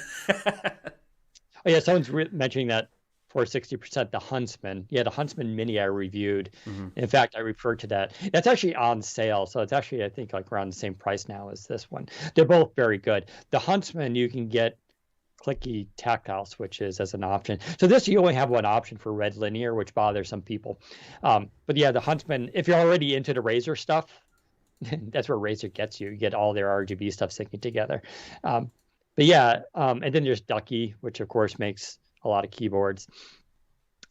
Oh yeah, someone's mentioning that for 60%, the Huntsman. Yeah, the Huntsman Mini I reviewed. Mm-hmm. In fact, I referred to that. That's actually on sale, so it's actually I think like around the same price now as this one. They're both very good. The Huntsman you can get clicky tactile switches as an option. So this you only have one option for red linear, which bothers some people. But yeah, the Huntsman, if you're already into the Razer stuff, that's where Razer gets you. You get all their RGB stuff syncing together. But yeah, and then there's Ducky, which of course makes a lot of keyboards.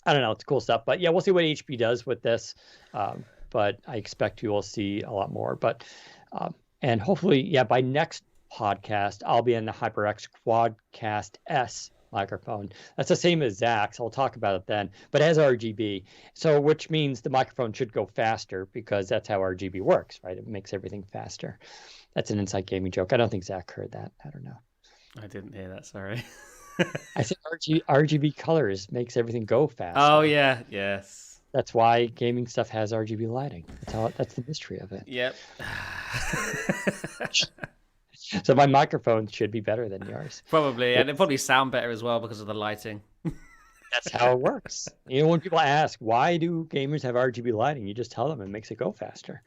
I don't know, it's cool stuff. But yeah, we'll see what HP does with this. But I expect you will see a lot more. But and hopefully, yeah, by next podcast, I'll be in the HyperX Quadcast S microphone. That's the same as Zach's. I'll talk about it then, but it has RGB. So which means the microphone should go faster because that's how RGB works, right? It makes everything faster. That's an inside gaming joke. I don't think Zach heard that. I don't know.
I didn't hear that, sorry.
I said RGB colors makes everything go faster.
Oh, yeah. Yes.
That's why gaming stuff has RGB lighting. That's the mystery of it.
Yep.
So my microphone should be better than yours.
Probably, and it probably sound better as well because of the lighting.
That's how it works. When people ask, why do gamers have RGB lighting? You just tell them it makes it go faster.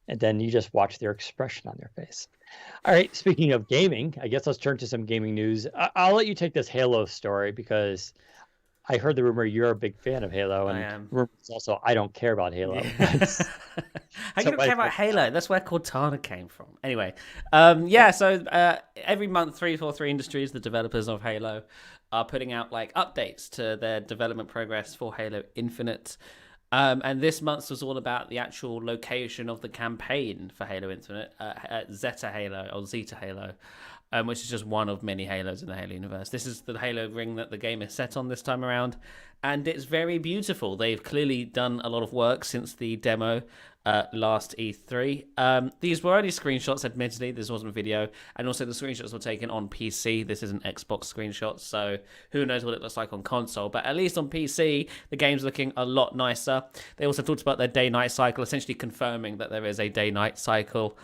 And then you just watch their expression on their face. All right, speaking of gaming, I guess let's turn to some gaming news. I'll let you take this Halo story because I heard the rumor you're a big fan of Halo. And
I am.
Rumors also, I don't care about Halo.
Yeah. How you don't care about Halo? That's where Cortana came from. Anyway, so every month, 343 Industries, the developers of Halo, are putting out like updates to their development progress for Halo Infinite. And this month was all about the actual location of the campaign for Halo Infinite, Zeta Halo or Zeta Halo, which is just one of many Halos in the Halo universe. This is the Halo ring that the game is set on this time around, and it's very beautiful. They've clearly done a lot of work since the demo last E3. These were only screenshots, admittedly. This wasn't video, and also the screenshots were taken on PC. This isn't Xbox screenshots, so who knows what it looks like on console. But at least on PC, the game's looking a lot nicer. They also talked about their day-night cycle, essentially confirming that there is a day-night cycle,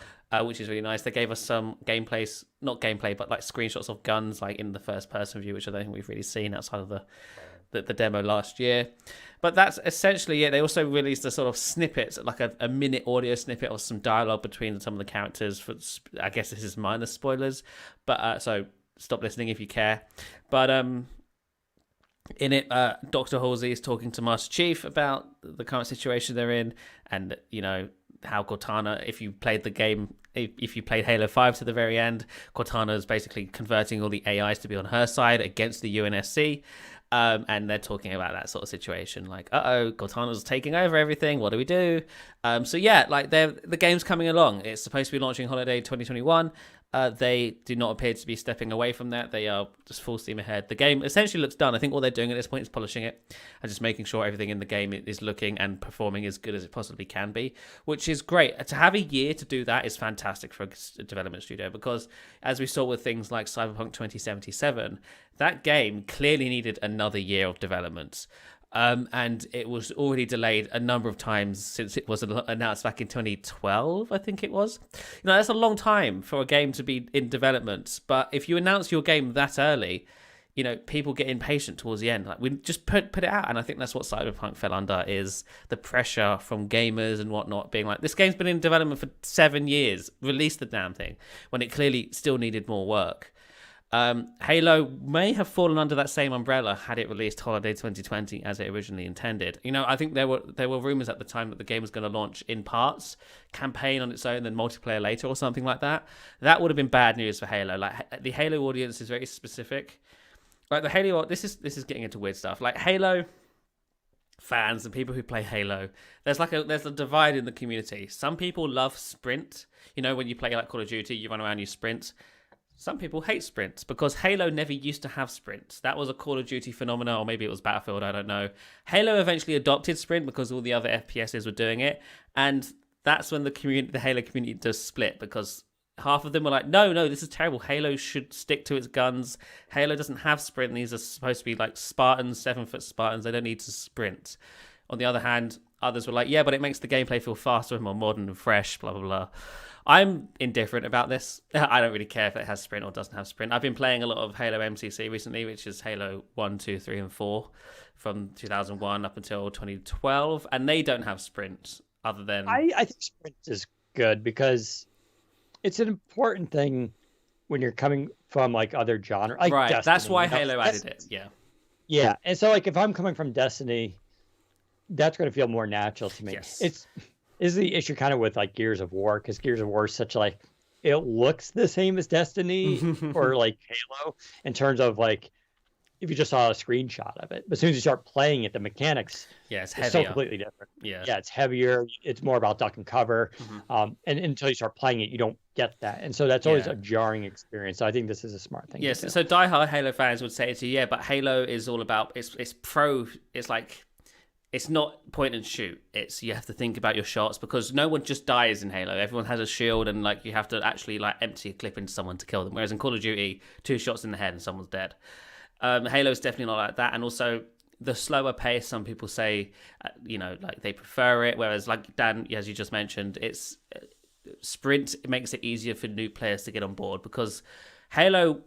which is really nice. They gave us some not gameplay, but like screenshots of guns, like in the first-person view, which I don't think we've really seen outside of the demo last year. But that's essentially it. They also released a sort of snippet, like a minute audio snippet of some dialogue between some of the characters. I guess this is minor spoilers, but so stop listening if you care. But in it, Dr. Halsey is talking to Master Chief about the current situation they're in, and how Cortana, if you played the game, if you played Halo 5 to the very end, Cortana is basically converting all the AIs to be on her side against the UNSC. And they're talking about that sort of situation, like, Cortana's taking over everything. What do we do? So yeah, like the game's coming along. It's supposed to be launching holiday 2021. They do not appear to be stepping away from that. They are just full steam ahead. The game essentially looks done. I think all they're doing at this point is polishing it and just making sure everything in the game is looking and performing as good as it possibly can be, which is great. To have a year to do that is fantastic for a development studio, because as we saw with things like Cyberpunk 2077, that game clearly needed another year of development. And it was already delayed a number of times since it was announced back in 2012, I think it was. That's a long time for a game to be in development. But if you announce your game that early, people get impatient towards the end. Like, we just put it out. And I think that's what Cyberpunk fell under, is the pressure from gamers and whatnot, being like, this game's been in development for 7 years. Release the damn thing, when it clearly still needed more work. Halo may have fallen under that same umbrella had it released holiday 2020 as it originally intended. I think there were rumors at the time that the game was going to launch in parts, campaign on its own, then multiplayer later or something like that. That would have been bad news for Halo. Like, the Halo audience is very specific. Like, the Halo, this is getting into weird stuff. Like, Halo fans and people who play Halo, there's a divide in the community. Some people love sprint. When you play like Call of Duty, you run around, you sprint. Some people hate sprints because Halo never used to have sprints. That was a Call of Duty phenomenon, or maybe it was Battlefield, I don't know. Halo eventually adopted sprint because all the other FPSs were doing it, and that's when the Halo community does split, because half of them were like, no, this is terrible. Halo should stick to its guns. Halo doesn't have sprint. These are supposed to be like Spartans, 7-foot Spartans. They don't need to sprint. On the other hand, others were like, yeah, but it makes the gameplay feel faster and more modern and fresh, blah, blah, blah. I'm indifferent about this. I don't really care if it has sprint or doesn't have sprint. I've been playing a lot of Halo MCC recently, which is Halo 1, 2, 3, and 4 from 2001 up until 2012, and they don't have sprint other than...
I think sprint is good because it's an important thing when you're coming from like other genres. Like
right,
Destiny,
that's why Halo added it, yeah.
Yeah, and so like if I'm coming from Destiny, that's going to feel more natural to me.
Yes.
Is the issue kind of with like Gears of War, because Gears of War is such like, it looks the same as Destiny or like Halo in terms of like, if you just saw a screenshot of it, but as soon as you start playing it, the mechanics
it's
so completely different. Yeah, it's heavier. It's more about duck and cover. And until you start playing it, you don't get that. And so that's always a jarring experience. So I think this is a smart thing.
Yes. So diehard Halo fans would say to you, but Halo is all about, it's like, it's not point and shoot. It's, you have to think about your shots, because no one just dies in Halo. Everyone has a shield, and like you have to actually like empty a clip into someone to kill them. Whereas in Call of Duty, 2 shots in the head and someone's dead. Halo is definitely not like that. And also the slower pace, some people say, like they prefer it. Whereas like Dan, as you just mentioned, it's sprint. It makes it easier for new players to get on board, because Halo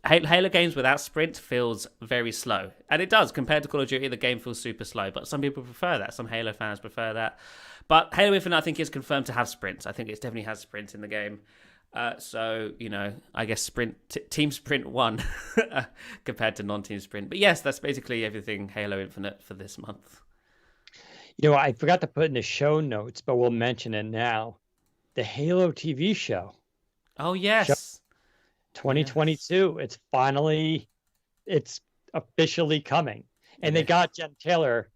games without sprint feels very slow, and it does. Compared to Call of Duty, the game feels super slow, but some people prefer that. Some Halo fans prefer that. But Halo Infinite, I think, is confirmed to have sprints. I think it definitely has sprint in the game. So, I guess Team Sprint 1 compared to non-Team Sprint. But yes, that's basically everything Halo Infinite for this month.
I forgot to put in the show notes, but we'll mention it now. The Halo TV show.
Oh, yes.
2022. Yes. It's officially coming. And they got Jen Taylor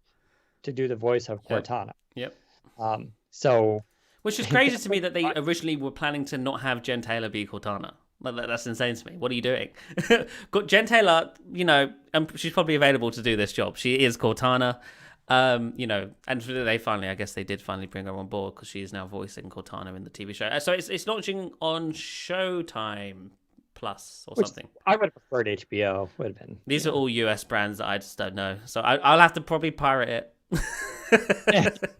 to do the voice of
Yep.
Cortana.
Yep.
So
Which is crazy to me that they originally were planning to not have Jen Taylor be Cortana. That's insane to me. What are you doing? Got Jen Taylor, she's probably available to do this job. She is Cortana. And I guess they did finally bring her on board because she is now voicing Cortana in the TV show. So it's launching on Showtime Plus or something.
I would have preferred HBO. Would have been.
These are all US brands that I just don't know. So I'll have to probably pirate it.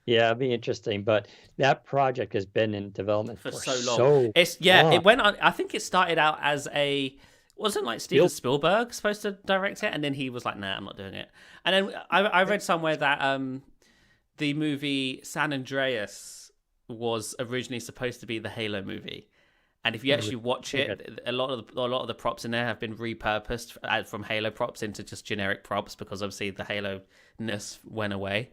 Yeah, it'd be interesting. But that project has been in development for
so
long.
long. It went on. I think it started out as wasn't like Steven Spielberg supposed to direct it, and then he was like, "Nah, I'm not doing it." And then I read somewhere that the movie San Andreas was originally supposed to be the Halo movie, and if you actually watch it, a lot of the props in there have been repurposed from Halo props into just generic props because obviously the Halo-ness went away.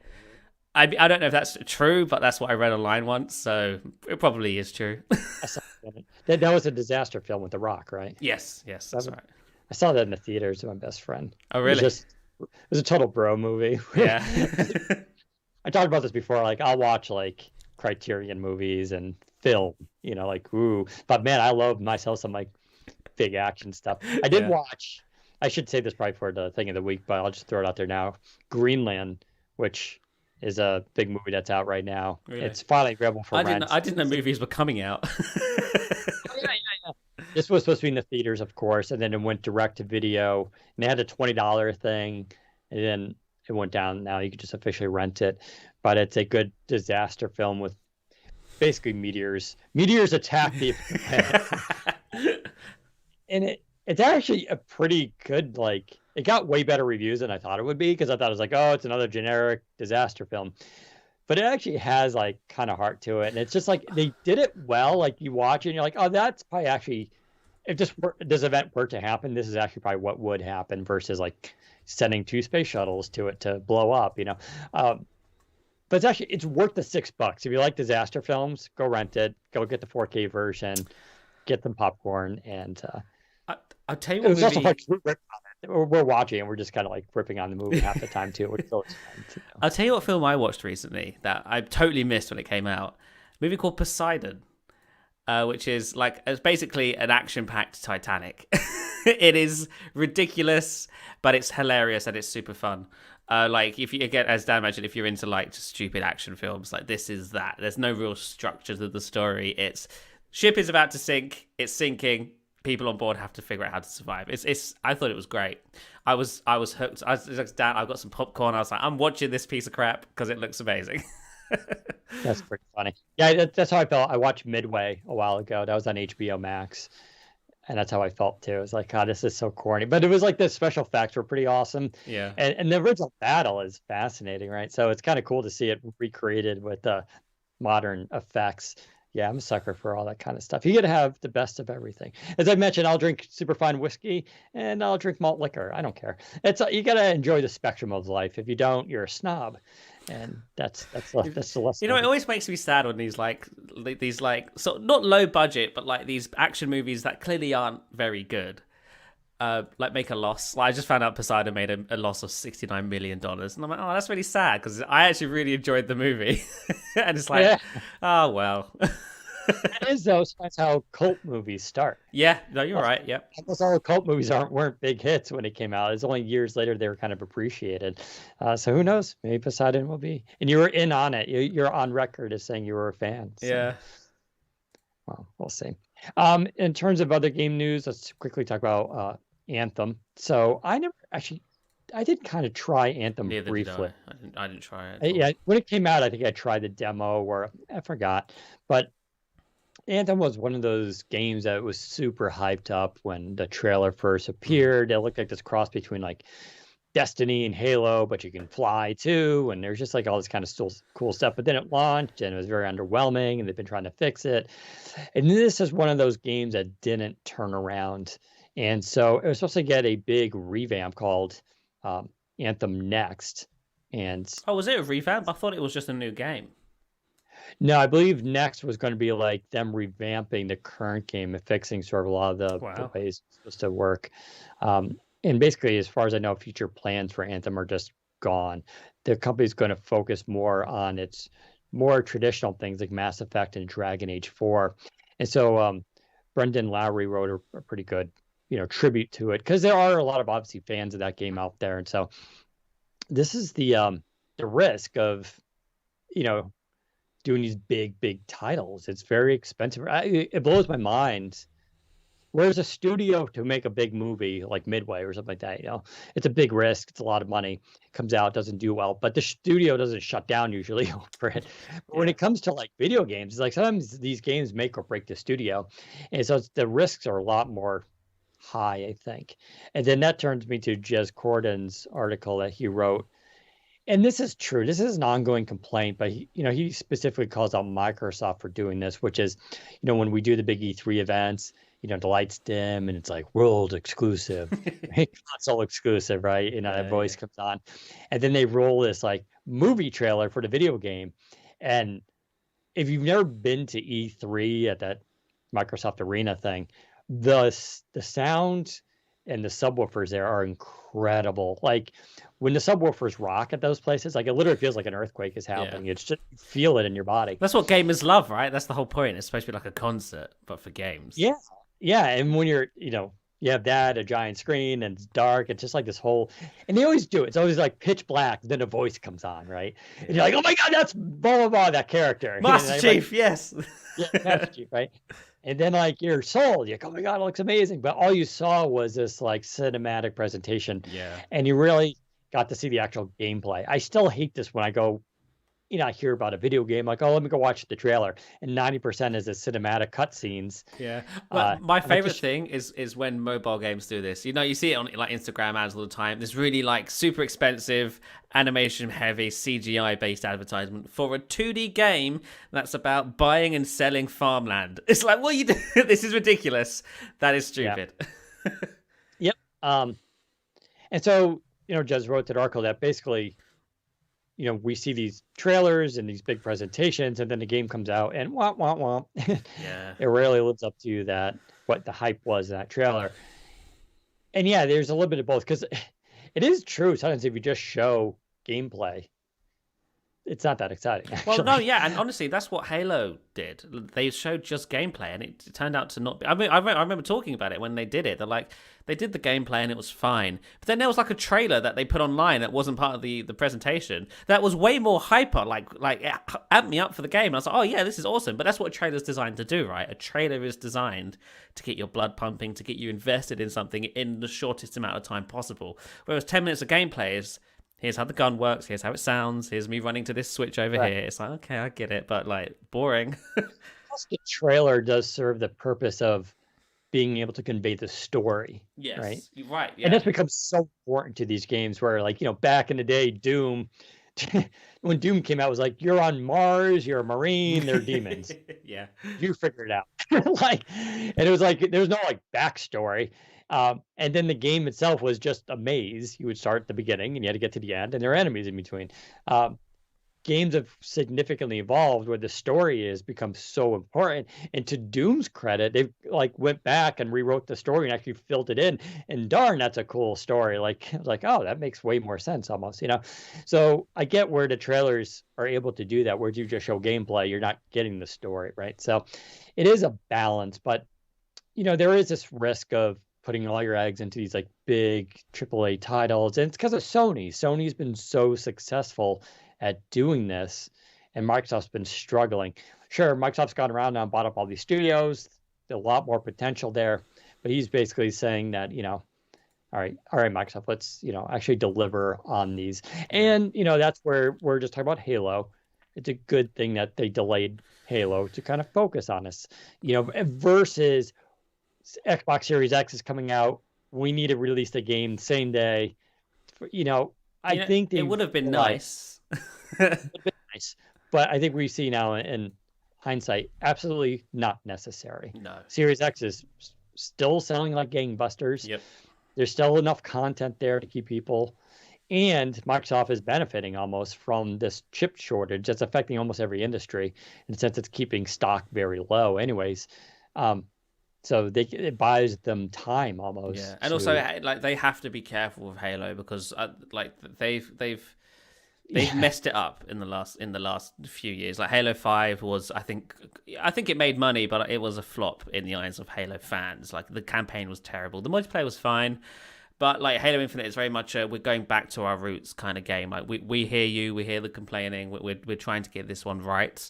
I don't know if that's true, but that's what I read online once, so it probably is true.
That was a disaster film with The Rock, right?
Yes, that's right.
I saw that in the theaters with my best friend.
Oh, really?
It was a total bro movie.
Yeah.
I talked about this before. Like, I'll watch like Criterion movies and film, ooh. But man, I love myself some like big action stuff. I did watch. I should say this probably for the thing of the week, but I'll just throw it out there now. Greenland, which is a big movie that's out right now. Really? It's finally available for rent.
I didn't know movies were coming out.
Yeah. This was supposed to be in the theaters, of course, and then it went direct to video. And they had a $20 thing, and then it went down. Now you can just officially rent it. But it's a good disaster film with basically meteors. Meteors attack the and it's actually a pretty good, it got way better reviews than I thought it would be, because I thought it was like, oh, it's another generic disaster film. But it actually has kind of heart to it. And it's just they did it well. You watch it and you're like, oh, that's probably actually, if this event were to happen, this is actually probably what would happen versus sending 2 space shuttles to it to blow up, But it's worth the $6. If you like disaster films, go rent it, go get the 4K version, get some popcorn, and
I'll tell you what movie...
also we're watching and we're just kind of ripping on the movie half the time too. Which is always fun too.
I'll tell you what film I watched recently that I totally missed when it came out. A movie called Poseidon, which is it's basically an action-packed Titanic. It is ridiculous, but it's hilarious and it's super fun. If you again, as Dan mentioned, if you're into just stupid action films, this is that. There's no real structure to the story. It's ship is about to sink. It's sinking. People on board have to figure out how to survive. I thought it was great. I was hooked. I was like, Dan, I've got some popcorn. I was like, I'm watching this piece of crap because it looks amazing.
That's pretty funny. Yeah, that's how I felt. I watched Midway a while ago. That was on HBO Max. And that's how I felt too. It was like, God, this is so corny. But it was the special effects were pretty awesome.
Yeah.
And the original battle is fascinating, right? So it's kind of cool to see it recreated with modern effects. Yeah, I'm a sucker for all that kind of stuff. You got to have the best of everything. As I mentioned, I'll drink super fine whiskey and I'll drink malt liquor. I don't care. You got to enjoy the spectrum of life. If you don't, you're a snob. And that's the lesson.
It always makes me sad when these so not low budget, but these action movies that clearly aren't very good. Make a loss. I just found out Poseidon made a loss of $69 million, and I'm like, oh, that's really sad because I actually really enjoyed the movie, and it's oh well.
It is though. That's how cult movies start.
Yeah, no, you're right. Yep.
Almost all cult movies weren't big hits when it came out. It's only years later they were kind of appreciated. So who knows? Maybe Poseidon will be. And you were in on it. You're on record as saying you were a fan. So.
Yeah.
Well, we'll see. In terms of other game news, let's quickly talk about Anthem. So I did kind of try Anthem briefly.
I didn't try it.
Yeah, when it came out, I think I tried the demo, or I forgot. But Anthem was one of those games that was super hyped up when the trailer first appeared. It looked like this cross between Destiny and Halo, but you can fly too. And there's just all this kind of still cool stuff. But then it launched and it was very underwhelming, and they've been trying to fix it. And this is one of those games that didn't turn around. And so it was supposed to get a big revamp called Anthem Next. And
was it a revamp? I thought it was just a new game.
No, I believe Next was going to be them revamping the current game and fixing sort of a lot of the ways it's supposed to work. And basically, as far as I know, future plans for Anthem are just gone. The company's going to focus more on its more traditional things like Mass Effect and Dragon Age 4. And so Brendan Lowry wrote a pretty good, tribute to it because there are a lot of obviously fans of that game out there. And so this is the risk of, you know, doing these big titles. It's very expensive. It blows my mind. Whereas a studio to make a big movie like Midway or something like that, it's a big risk. It's a lot of money. Comes out, doesn't do well, but the studio doesn't shut down usually for it. But when it comes to like video games, it's like sometimes these games make or break the studio, and so the risks are a lot more high, I think. And then that turns me to Jez Corden's article that he wrote. And this is true. This is an ongoing complaint, but he specifically calls out Microsoft for doing this, which is, when we do the big E3 events, the lights dim and it's like world exclusive, console exclusive, right? That voice comes on, and then they roll this like movie trailer for the video game. And if you've never been to E3 at that Microsoft Arena thing, the sound and the subwoofers there are incredible. Like when the subwoofers rock at those places, like it literally feels like an earthquake is happening. It's just, you feel it in your body.
That's what gamers love, right? That's the whole point. It's supposed to be like a concert, but for games.
Yeah. And when you're, you have that, a giant screen, and it's dark. It's just like this whole, and they always do it. It's always like pitch black. Then a voice comes on, right? And you're like, oh my God, that's blah, blah, blah, that character.
Master Chief, yes.
Yeah, Master Chief, right? And then like you're sold. You're like, oh my God, it looks amazing. But all you saw was this like cinematic presentation.
Yeah.
And you really got to see the actual gameplay. I still hate this when I go, I hear about a video game, like, oh, let me go watch the trailer. And 90% is the cinematic cutscenes.
Yeah. Well, my favorite thing is when mobile games do this. You see it on like Instagram ads all the time. This really like super expensive, animation heavy, CGI based advertisement for a 2D game that's about buying and selling farmland. It's like, what are you doing? This is ridiculous. That is stupid.
Yep. And so, Jez wrote that article that basically, we see these trailers and these big presentations, and then the game comes out and womp, womp, womp.
Yeah.
It rarely lives up to that, what the hype was in that trailer. And yeah, there's a little bit of both, because it is true. Sometimes if you just show gameplay, it's not that exciting, actually.
Well, no, yeah, and honestly, that's what Halo did. They showed just gameplay, and it turned out to not be... I mean, I remember talking about it when they did it. They're like, they did the gameplay, and it was fine. But then there was like a trailer that they put online that wasn't part of the presentation that was way more hyper, like it amped me up for the game. And I was like, oh, yeah, this is awesome. But that's what a trailer's designed to do, right? A trailer is designed to get your blood pumping, to get you invested in something in the shortest amount of time possible. Whereas 10 minutes of gameplay is... here's how the gun works, here's how it sounds, here's me running to this switch over here. It's like, okay, I get it, but like boring.
Plus the trailer does serve the purpose of being able to convey the story.
Yes,
right?
You're right. Yeah.
And that's become so important to these games where like, back in the day, Doom, when Doom came out, it was like, you're on Mars, you're a Marine, they're demons.
Yeah.
You figure it out. And it was like, there was no like backstory. And then the game itself was just a maze. You would start at the beginning and you had to get to the end, and there are enemies in between. Games have significantly evolved where the story has become so important. And to Doom's credit, they've like went back and rewrote the story and actually filled it in. And darn, that's a cool story. Like, oh, that makes way more sense almost, So I get where the trailers are able to do that, where you just show gameplay, you're not getting the story, right? So it is a balance, but there is this risk of putting all your eggs into these like big AAA titles. And it's because of Sony. Sony's been so successful at doing this, and Microsoft's been struggling. Sure, Microsoft's gone around now and bought up all these studios. There's a lot more potential there, but he's basically saying that, all right, Microsoft, let's, actually deliver on these. And, that's where we're just talking about Halo. It's a good thing that they delayed Halo to kind of focus on this, versus Xbox Series X is coming out. We need to release the game the same day. I think
it would have been nice.
Nice, but I think we see now in hindsight, absolutely not necessary.
No.
Series X is still selling like gangbusters.
Yep.
There's still enough content there to keep people, and Microsoft is benefiting almost from this chip shortage that's affecting almost every industry, in the sense it's keeping stock very low anyways. So it buys them time
Yeah,
almost
and also
to
like they have to be careful with Halo because like they've
yeah.
messed it up in the last few years. Like Halo 5 was, I think it made money, but it was a flop in the eyes of Halo fans. Like the campaign was terrible. The multiplayer was fine, but like Halo Infinite is very much we're going back to our roots kind of game. Like we hear you, we hear the complaining. We're trying to get this one right.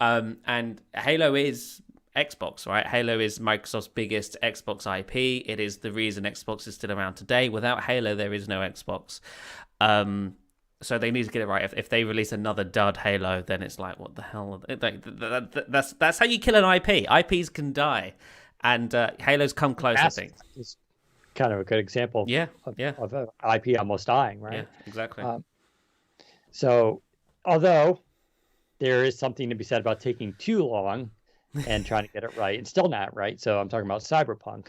And Halo is Xbox, right? Halo is Microsoft's biggest Xbox IP. It is the reason Xbox is still around today. Without Halo, there is no Xbox. So they need to get it right. If they release another dud Halo, then it's like, what the hell? That's how you kill an IP. IPs can die, and Halo's come close, I think.
It's kind of a good example
Yeah,
of,
yeah,
of an IP almost dying,
yeah,
right?
exactly.
So, although there is something to be said about taking too long and trying to get it right, and still not right. So I'm talking about Cyberpunk.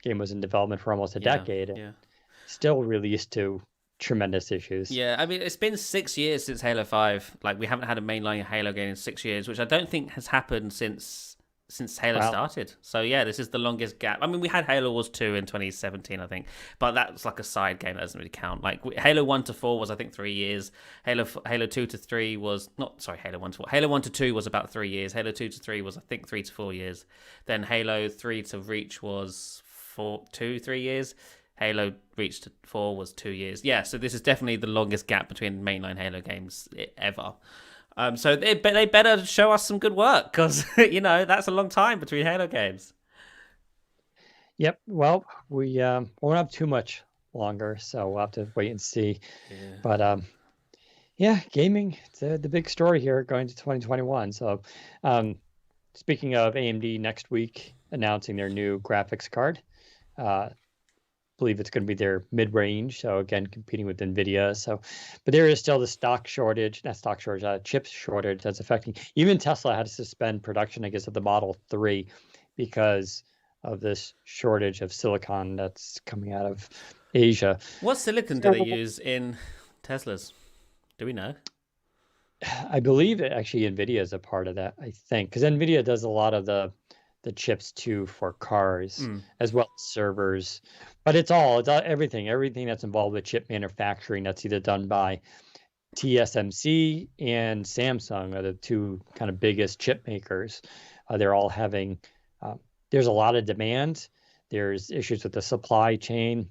Game was in development for almost a decade, and
Yeah.
still released to tremendous issues.
Yeah, I mean, it's been 6 years since Halo 5. Like, we haven't had a mainline Halo game in 6 years, which I don't think has happened since Halo started. So, yeah, this is the longest gap. I mean, we had Halo Wars 2 in 2017, I think, but that's like a side game that doesn't really count. Like, Halo 1 to 4 was, I think, 3 years. Halo 2 to 3 was, not, sorry, Halo 1 to 4. Halo 1 to 2 was about 3 years. Halo 2 to 3 was, I think, 3 to 4 years. Then Halo 3 to Reach was 3 years. Halo Reach to 4 was 2 years. Yeah, so this is definitely the longest gap between mainline Halo games ever. So they better show us some good work because, that's a long time between Halo games.
Yep. Well, we won't have too much longer, so we'll have to wait and see.
Yeah.
But yeah, gaming, it's the big story here going to 2021. So speaking of AMD next week announcing their new graphics card, believe it's going to be their mid-range, so again competing with Nvidia. But there is still the chip shortage that's affecting. Even Tesla had to suspend production, I guess, of the Model 3 because of this shortage of silicon that's coming out of Asia.
What silicon do they use in Teslas? Do we know?
I believe actually Nvidia is a part of that, I think, because Nvidia does a lot of the chips too for cars as well as servers, but it's everything that's involved with chip manufacturing that's either done by TSMC and Samsung are the two kind of biggest chip makers. They're all having there's a lot of demand. There's issues with the supply chain.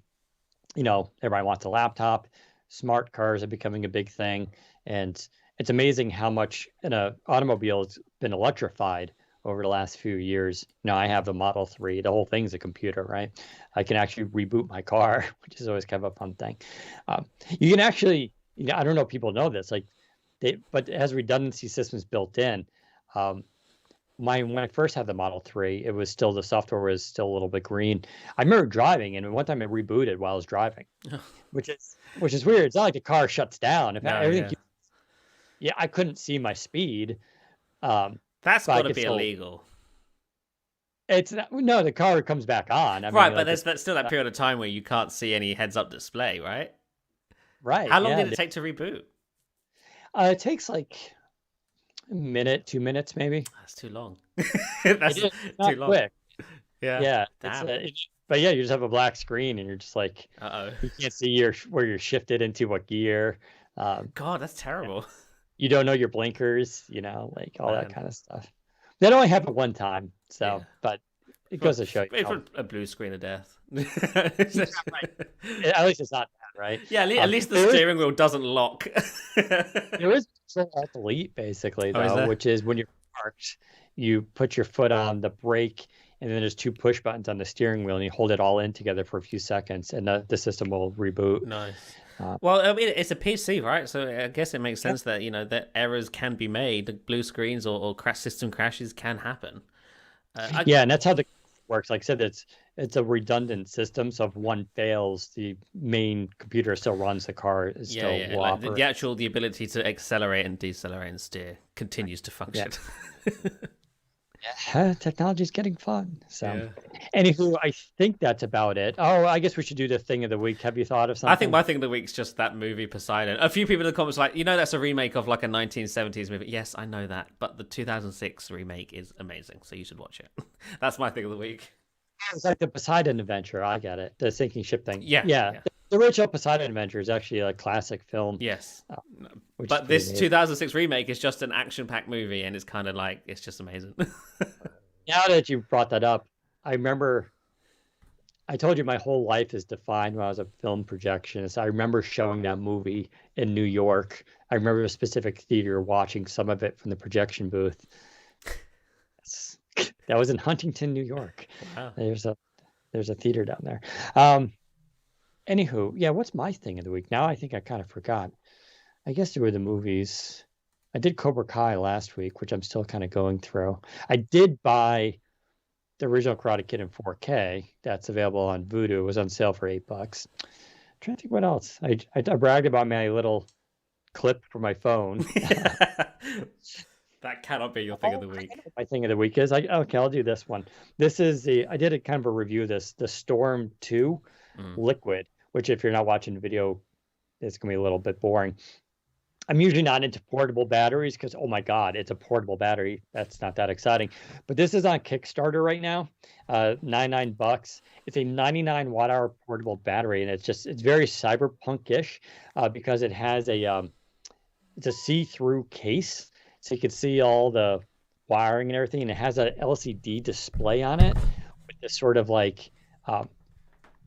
Everybody wants a laptop. Smart cars are becoming a big thing, and it's amazing how much an automobile has been electrified over the last few years. I have the Model 3. The whole thing's a computer, right? I can actually reboot my car, which is always kind of a fun thing. You can actually, I don't know if people know this, but it has redundancy systems built in. When I first had the Model 3, the software was still a little bit green. I remember driving, and one time it rebooted while I was driving, which is weird. It's not like the car shuts down. I couldn't see my speed.
That's got to be illegal.
It's no, the car comes back on.
Right, but there's still that period of time where you can't see any heads-up display, right?
Right.
How long did it take to reboot?
It takes like a minute, 2 minutes, maybe.
That's too long. That's
too long. Quick.
Yeah.
But yeah, you just have a black screen, and you're just like, you can't see where you're shifted into what gear.
God, that's terrible.
You don't know your blinkers, like all that kind of stuff. That only happened one time, but it goes to show you.
It's a blue screen of death.
At least it's not that, right?
Yeah, at least the steering wheel doesn't lock.
There is Alt-Delete, basically, though, which is when you're parked, you put your foot on the brake, and then there's two push buttons on the steering wheel, and you hold it all in together for a few seconds, and the system will reboot.
Nice. Well, I mean, it's a PC, right? So I guess it makes sense that that errors can be made. The blue screens or system crashes can happen.
And that's how the works. Like I said, it's a redundant system. So if one fails, the main computer still runs. The car is still will operate.
The ability to accelerate and decelerate and steer continues to function.
Technology's getting fun. So,
Yeah.
anywho, I think that's about it. Oh, I guess we should do the thing of the week. Have you thought of
I think
something?
my thing of the week's just that movie Poseidon. A few people in the comments were like, that's a remake of like a 1970s movie. Yes, I know that, but the 2006 remake is amazing, so you should watch it. That's my thing of the week.
It's like the Poseidon Adventure. I get it. The sinking ship thing.
Yeah,
Yeah,
yeah,
the original Poseidon Adventure is actually a classic film,
yes.
uh, which is
But
pretty
this
amazing.
2006 remake is just an action-packed movie, and it's kind of like it's just amazing.
Now that you brought that up, I remember I told you my whole life is defined when I was a film projectionist. I remember showing that movie in New York. I remember a specific theater watching some of it from the projection booth. That was in Huntington, New York.
Wow.
There's a theater down there. Um, Anywho, yeah, what's my thing of the week? Now I think I kind of forgot. I guess there were the movies. I did Cobra Kai last week, which I'm still kind of going through. I did buy the original Karate Kid in 4K. That's available on Vudu. It was on sale for $8. Trying to think what else. I bragged about my little clip for my phone.
That cannot be your thing of
Oh,
the
I know
week.
what my thing of the week is. Okay, I'll do this one. This is I did a kind of a review of this, the Storm 2
Mm.
Liquid, which if you're not watching the video, it's gonna be a little bit boring. I'm usually not into portable batteries because, oh my God, it's a portable battery. That's not that exciting. But this is on Kickstarter right now, $99. It's a 99 watt hour portable battery, and it's very cyberpunk-ish because it has it's a see-through case, so you can see all the wiring and everything, and it has a LCD display on it with this sort of like um,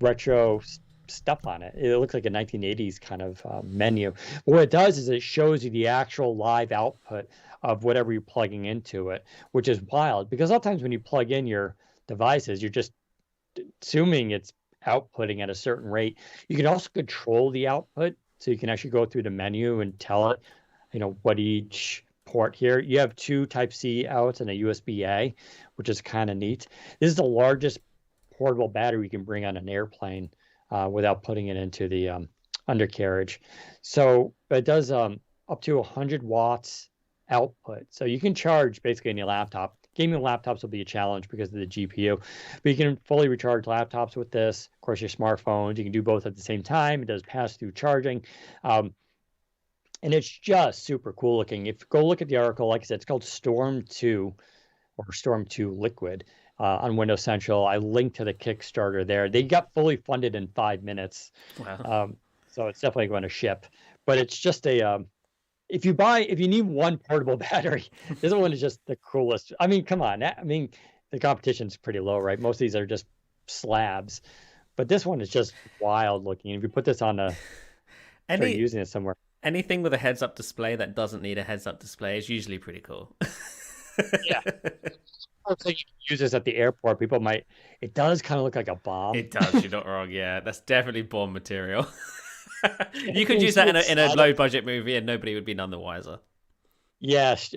retro stuff on it. It looks like a 1980s kind of menu. But what it does is it shows you the actual live output of whatever you're plugging into it, which is wild because a lot of times when you plug in your devices, you're just assuming it's outputting at a certain rate. You can also control the output, so you can actually go through the menu and tell it, what each port here. You have two Type C outs and a USB A, which is kind of neat. This is the largest portable battery you can bring on an airplane without putting it into the undercarriage. So it does up to 100 watts output. So you can charge basically any laptop. Gaming laptops will be a challenge because of the GPU, but you can fully recharge laptops with this. Of course, your smartphones, you can do both at the same time. It does pass-through charging. And it's just super cool looking. If you go look at the article, like I said, it's called Storm 2 or Storm 2 Liquid on Windows Central. I linked to the Kickstarter there. They got fully funded in 5 minutes.
Wow.
So it's definitely going to ship. But it's just if you need one portable battery, this one is just the coolest. I mean, come on. The competition's pretty low, right? Most of these are just slabs. But this one is just wild looking. If you put this on start
Any
using it somewhere.
anything with a heads-up display that doesn't need a heads-up display is usually pretty cool.
Yeah. So you can use this at the airport. It does kind of look like a bomb.
It does. You're not wrong. Yeah, that's definitely bomb material. You could
You
use
see
that
it
in a
slide.
low-budget movie, and nobody would be none the wiser.
Yes.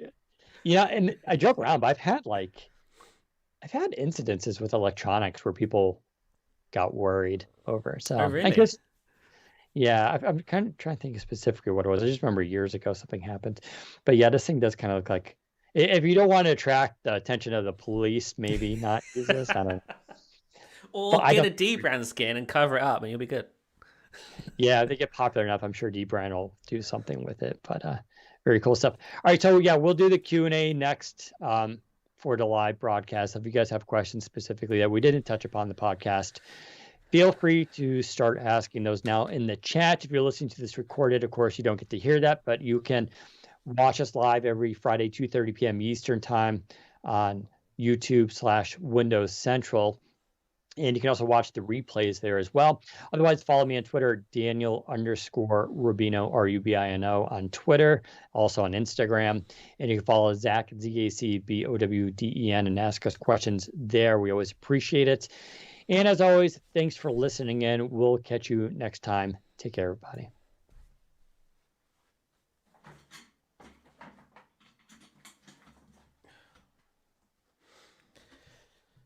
Yeah, and I joke around, but I've had incidences with electronics where people got worried over. So
Oh,
I
really?
guess, yeah, I'm kind of trying to think specifically what it was. I just remember years ago something happened. But yeah, this thing does kind of look like if you don't want to attract the attention of the police, maybe not use this. I don't know. But
Or
I
get a
don't.
D-brand skin and cover it up, and you'll be good.
Yeah, if they get popular enough, I'm sure Dbrand will do something with it. But very cool stuff. All right, so yeah, we'll do the Q&A next for the live broadcast. If you guys have questions specifically that we didn't touch upon the podcast, feel free to start asking those now in the chat. If you're listening to this recorded, of course, you don't get to hear that, but you can watch us live every Friday, 2:30 p.m. Eastern time on YouTube/Windows Central. And you can also watch the replays there as well. Otherwise, follow me on Twitter, Daniel_Rubino, Rubino on Twitter, also on Instagram. And you can follow Zach, ZACBOWDEN, and ask us questions there. We always appreciate it. And as always, thanks for listening in. We'll catch you next time. Take care, everybody.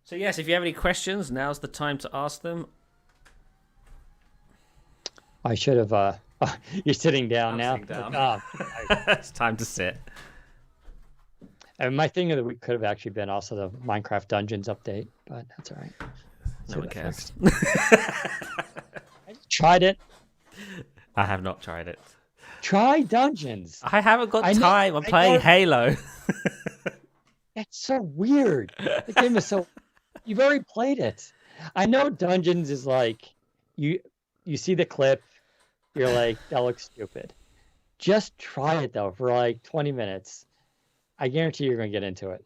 So yes, if you have any questions, now's the time to ask them.
I should have. You're sitting down now.
Sitting down.
Oh,
It's time to sit.
And my thing of the week could have actually been also the Minecraft Dungeons update, but that's all right.
No one cares.
I tried it.
I have not tried it.
Try Dungeons.
I haven't got time. I'm playing Halo.
It's so weird. The game is so. You've already played it. I know Dungeons is like you see the clip, you're like, that looks stupid. Just try it though for like 20 minutes. I guarantee you're going to get into it.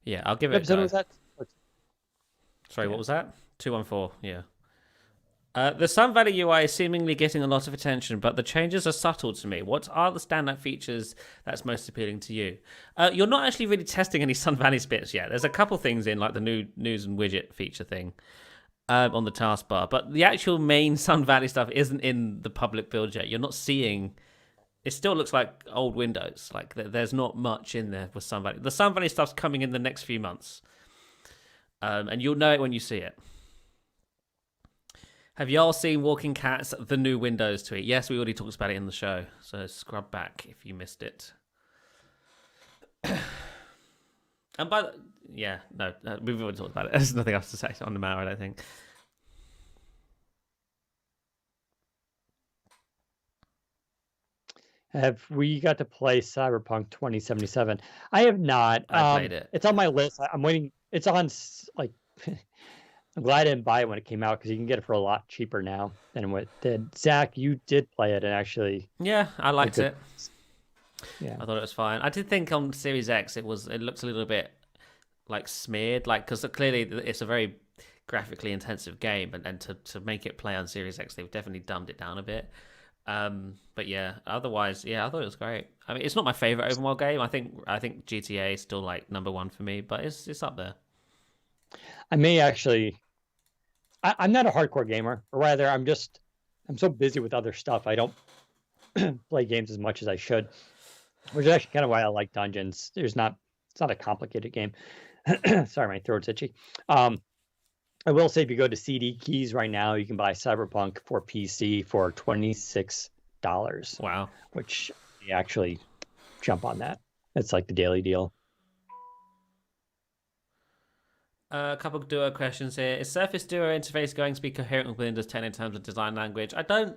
Yeah, I'll give it a go.
Was that?
Sorry, what was that? 214, yeah. The Sun Valley UI is seemingly getting a lot of attention, but the changes are subtle to me. What are the standout features that's most appealing to you? You're not actually really testing any Sun Valley bits yet. There's a couple things in, like the new news and widget feature thing on the taskbar, but the actual main Sun Valley stuff isn't in the public build yet. You're not seeing... It still looks like old Windows. Like, there's not much in there with Sun Valley. The Sun Valley stuff's coming in the next few months. And you'll know it when you see it. Have y'all seen Walking Cats, the new Windows tweet? Yes, we already talked about it in the show, so scrub back if you missed it. And we've already talked about it. There's nothing else to say on the matter, I don't think.
Have we got to play Cyberpunk 2077? I have not.
I played it.
It's on my list. I'm waiting. It's on, like... I'm glad I didn't buy it when it came out because you can get it for a lot cheaper now than what did. Zach, you did play it and actually...
Yeah, I liked it.
Yeah,
I thought it was fine. I did think on Series X it looked a little bit like smeared, like, because clearly it's a very graphically intensive game, and to make it play on Series X, they've definitely dumbed it down a bit. But yeah, otherwise, yeah, I thought it was great. I mean, it's not my favorite open world game. I think GTA is still like number one for me, but it's up there.
I may actually... I'm not a hardcore gamer, or rather, I'm so busy with other stuff. I don't play games as much as I should, which is actually kind of why I like Dungeons. It's not a complicated game. Sorry, my throat's itchy. I will say if you go to CD Keys right now, you can buy Cyberpunk for PC for $26.
Wow.
Which you actually jump on that. It's like the daily deal.
A couple of Duo questions here. Is Surface Duo interface going to be coherent with Windows 10 in terms of design language? I don't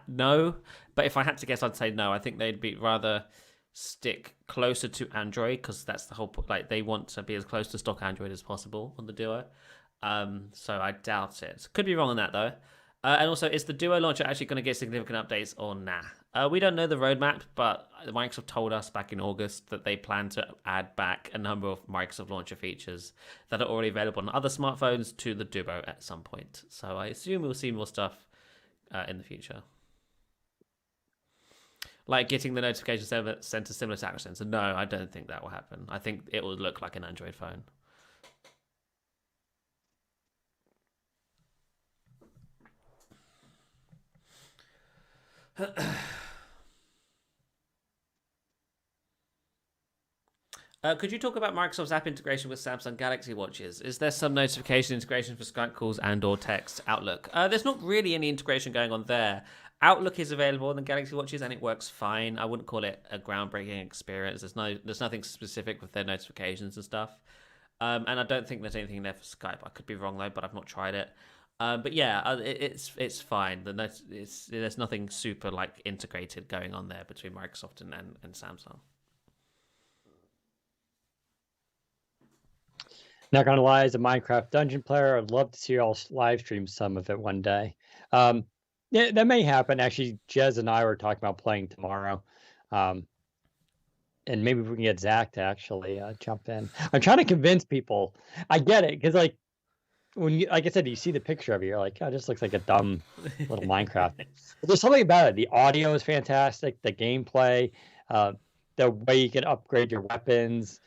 know, but if I had to guess, I'd say no. I think they'd be rather stick closer to Android, because that's the whole point. Like, they want to be as close to stock Android as possible on the Duo. So I doubt it. Could be wrong on that though. And also, is the Duo launcher actually going to get significant updates or nah? We don't know the roadmap, but Microsoft told us back in August that they plan to add back a number of Microsoft launcher features that are already available on other smartphones to the Duo at some point. So I assume we'll see more stuff in the future. Like getting the notification center similar to Action Sensor. No, I don't think that will happen. I think it will look like an Android phone. Could you talk about Microsoft's app integration with Samsung Galaxy Watches? Is there some notification integration for Skype calls and/or text? Outlook. There's not really any integration going on there. Outlook is available on the Galaxy Watches and it works fine. I wouldn't call it a groundbreaking experience. There's nothing specific with their notifications and stuff. And I don't think there's anything there for Skype. I could be wrong though, but I've not tried it. But yeah, it's fine. There's nothing super like integrated going on there between Microsoft and Samsung.
Not gonna lie, as a Minecraft dungeon player, I'd love to see y'all live stream some of it one day. Yeah, that may happen. Actually, Jez and I were talking about playing tomorrow. And maybe we can get Zach to actually jump in. I'm trying to convince people. I get it, because like I said, you see the picture of it, you're like, oh, it just looks like a dumb little Minecraft. But there's something about it. The audio is fantastic. The gameplay, the way you can upgrade your weapons.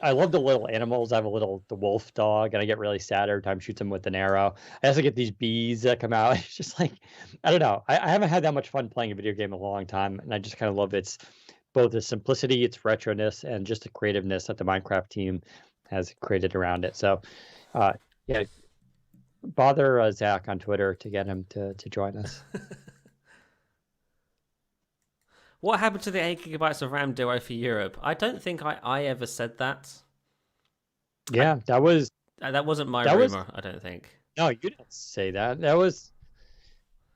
I love the little animals. I have the wolf dog, and I get really sad every time I shoot them with an arrow. I also get these bees that come out. It's just like, I don't know. I haven't had that much fun playing a video game in a long time, and I just kind of love its both the simplicity, its retroness, and just the creativeness that the Minecraft team has created around it. So, yeah, bother Zach on Twitter to get him to join us.
What happened to the 8 GB of RAM Duo for Europe? I don't think I ever said that.
Yeah,
That wasn't my
that was
rumor. I don't think.
no, you didn't say that. That was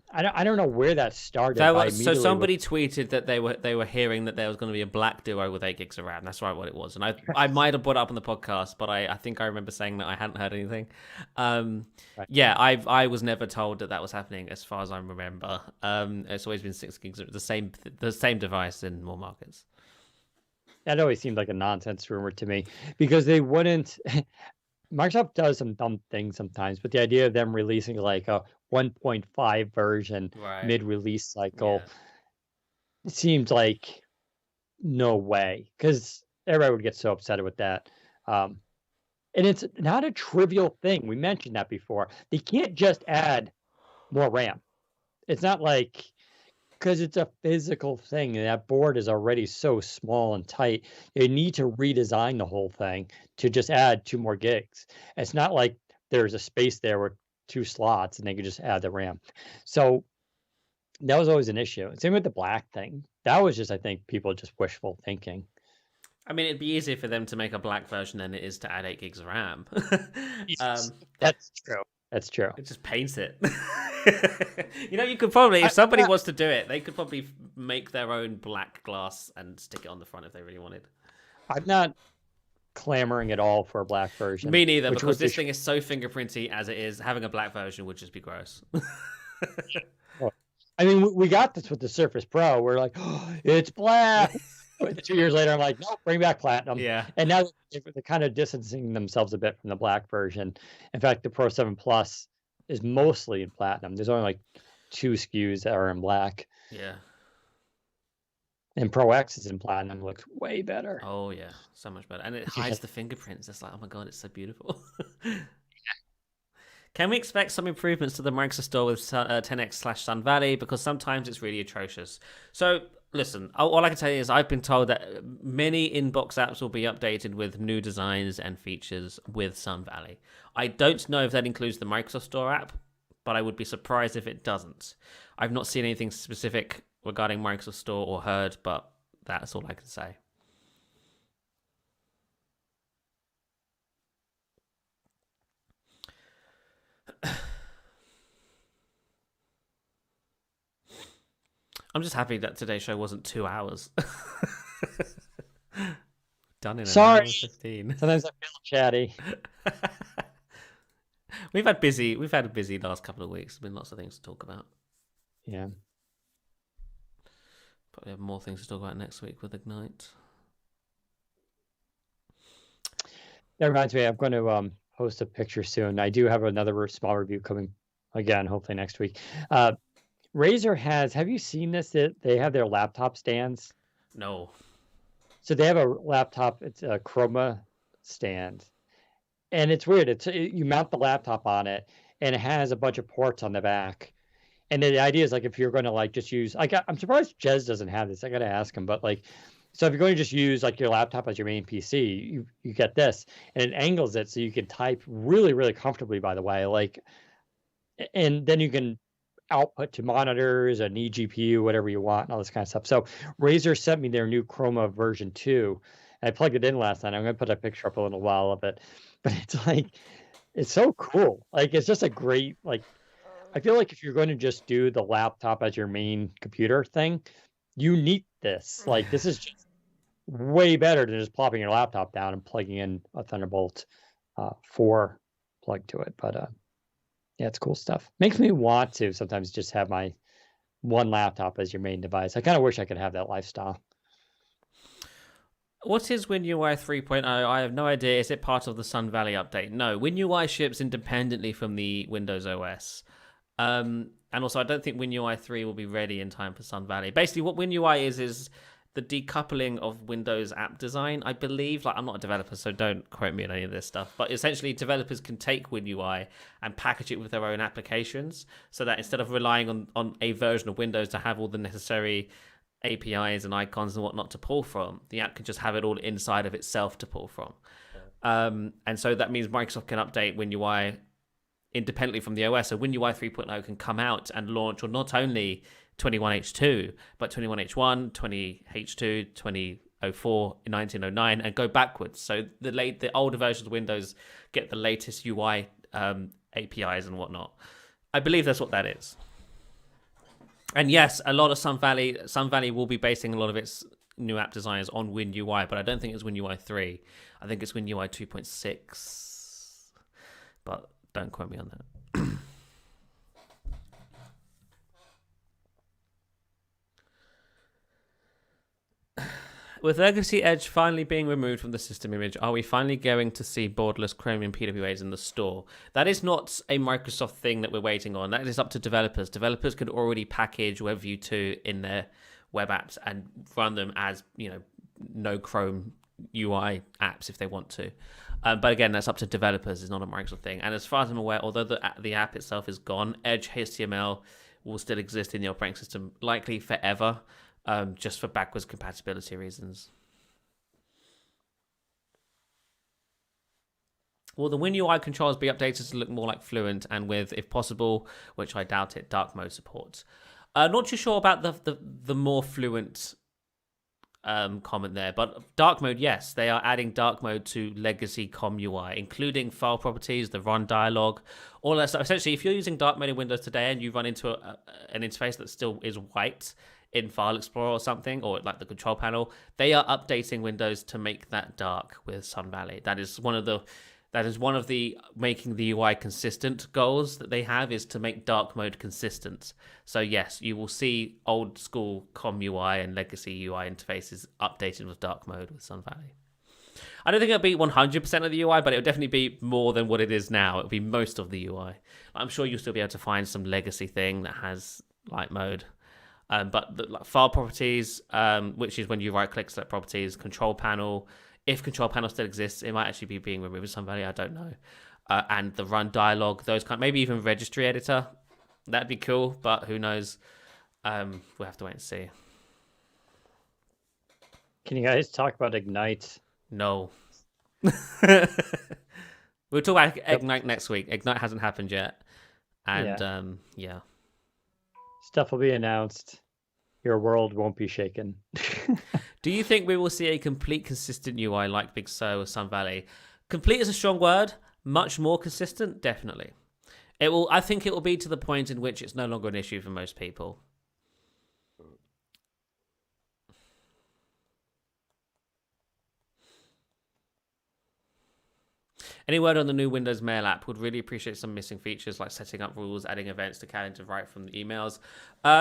I don't know where that started,
That
but I
was, so
immediately was
somebody tweeted that they were hearing that there was going to be a black Duo with 8 GB of RAM. That's right, what it was. And I might have brought it up on the podcast, but I think I remember saying that I hadn't heard anything.
right.
Yeah, I was never told that was happening, as far as I remember. It's always been 6 gigs, the same device in more markets.
That always seemed like a nonsense rumor to me because they wouldn't. Microsoft does some dumb things sometimes, but the idea of them releasing like a 1.5 version
Right.
mid-release cycle
Yeah.
seemed like no way because everybody would get so upset with that. Um, and it's not a trivial thing. We mentioned that before. They can't just add more RAM. It's not like because it's a physical thing and that board is already so small and tight. You need to redesign the whole thing to just add 2 more gigs. It's not like there's a space there with 2 slots and they could just add the RAM. So that was always an issue. Same with the black thing. That was just, I think, people just wishful thinking.
I mean, it'd be easier for them to make a black version than it is to add 8 gigs of RAM.
Yes,
But
that's true. That's true.
it just paints it. You could probably, if somebody wants to do it, they could probably make their own black glass and stick it on the front if they really wanted.
I'm not clamoring at all for a black version.
Me neither,
which
because
would
this thing is so fingerprinty as it is. Having a black version would just be gross.
I mean, we got this with the Surface Pro. We're like, oh, it's black. But 2 years later, I'm like, nope, bring back platinum.
Yeah.
And now they're kind of distancing themselves a bit from the black version. In fact, the Pro 7 Plus is mostly in platinum. There's only like 2 SKUs that are in black.
Yeah.
And Pro X is in platinum. Looks way better.
Oh, yeah. So much better. And it hides the fingerprints. It's like, oh my God, it's so beautiful. Can we expect some improvements to the Microsoft Store with 10x/Sun Valley? Because sometimes it's really atrocious. So, listen, all I can tell you is I've been told that many inbox apps will be updated with new designs and features with Sun Valley. I don't know if that includes the Microsoft Store app, but I would be surprised if it doesn't. I've not seen anything specific regarding Microsoft Store or heard, but that's all I can say. I'm just happy that today's show wasn't 2 hours. Done in an hour and 15.
Sometimes I feel chatty.
We've had a busy last couple of weeks. There's been lots of things to talk about.
Yeah.
Probably have more things to talk about next week with Ignite.
That reminds me, I'm going to post a picture soon. I do have another small review coming again, hopefully next week. Razer have you seen this? They have their laptop stands.
No.
So they have a laptop, it's a Chroma stand. And it's weird. You mount the laptop on it and it has a bunch of ports on the back. And the idea is like if you're going to like just use I'm surprised Jez doesn't have this. I got to ask him, but like so if you're going to just use like your laptop as your main PC, you get this and it angles it so you can type really, really comfortably, by the way. Like and then you can output to monitors, an eGPU, whatever you want, and all this kind of stuff. So Razer sent me their new Chroma version 2. And I plugged it in last night. I'm going to put a picture up a little while of it. But it's like, it's so cool. Like, it's just a great, like, I feel like if you're going to just do the laptop as your main computer thing, you need this. Like, this is just way better than just plopping your laptop down and plugging in a Thunderbolt 4 plug to it. But yeah, it's cool stuff. Makes me want to sometimes just have my one laptop as your main device. I kind of wish I could have that lifestyle.
What is WinUI 3.0? I have no idea. Is it part of the Sun Valley update? No. WinUI ships independently from the Windows OS. And also, I don't think WinUI 3 will be ready in time for Sun Valley. Basically, what WinUI is the decoupling of Windows app design, I believe. Like, I'm not a developer, so don't quote me on any of this stuff. But essentially, developers can take WinUI and package it with their own applications so that instead of relying on a version of Windows to have all the necessary APIs and icons and whatnot to pull from, the app can just have it all inside of itself to pull from. And so that means Microsoft can update WinUI independently from the OS. So WinUI 3.0 can come out and launch on not only 21H2, but 21H1, 20H2, 2004, 1909, and go backwards. So the older versions of Windows get the latest UI APIs and whatnot. I believe that's what that is. And yes, a lot of Sun Valley will be basing a lot of its new app designs on WinUI, but I don't think it's WinUI 3. I think it's WinUI 2.6. But don't quote me on that. With Legacy Edge finally being removed from the system image, are we finally going to see borderless Chromium PWAs in the store? That is not a Microsoft thing that we're waiting on. That is up to developers. Developers could already package WebView 2 in their web apps and run them as, no Chrome UI apps if they want to. But again, that's up to developers. It's not a Microsoft thing. And as far as I'm aware, although the app itself is gone, Edge HTML will still exist in the operating system, likely forever. Just for backwards compatibility reasons. Will the WinUI controls be updated to look more like Fluent and with, if possible, which I doubt it, dark mode support? Not too sure about the more Fluent comment there, but dark mode, yes, they are adding dark mode to legacy COM UI, including file properties, the run dialog, all that stuff. Essentially, if you're using dark mode in Windows today and you run into an interface that still is white in File Explorer or something, or like the control panel, they are updating Windows to make that dark with Sun Valley. That is one of the making the UI consistent goals that they have, is to make dark mode consistent. So yes, you will see old school COM UI and legacy UI interfaces updated with dark mode with Sun Valley. I don't think it'll be 100% of the UI, but it'll definitely be more than what it is now. It'll be most of the UI. I'm sure you'll still be able to find some legacy thing that has light mode. But the file properties, which is when you right-click select properties, control panel. If control panel still exists, it might actually be being removed in some value. I don't know. And the run dialog, maybe even registry editor. That'd be cool, but who knows? We'll have to wait and see.
Can you guys talk about Ignite?
No. We'll talk about Ignite next week. Ignite hasn't happened yet, and yeah.
Stuff will be announced. Your world won't be shaken.
Do you think we will see a complete consistent UI like Big Sur or Sun Valley? Complete is a strong word. Much more consistent? Definitely. It will. I think it will be to the point in which it's no longer an issue for most people. Any word on the new Windows Mail app? Would really appreciate some missing features like setting up rules, adding events to calendar right from the emails.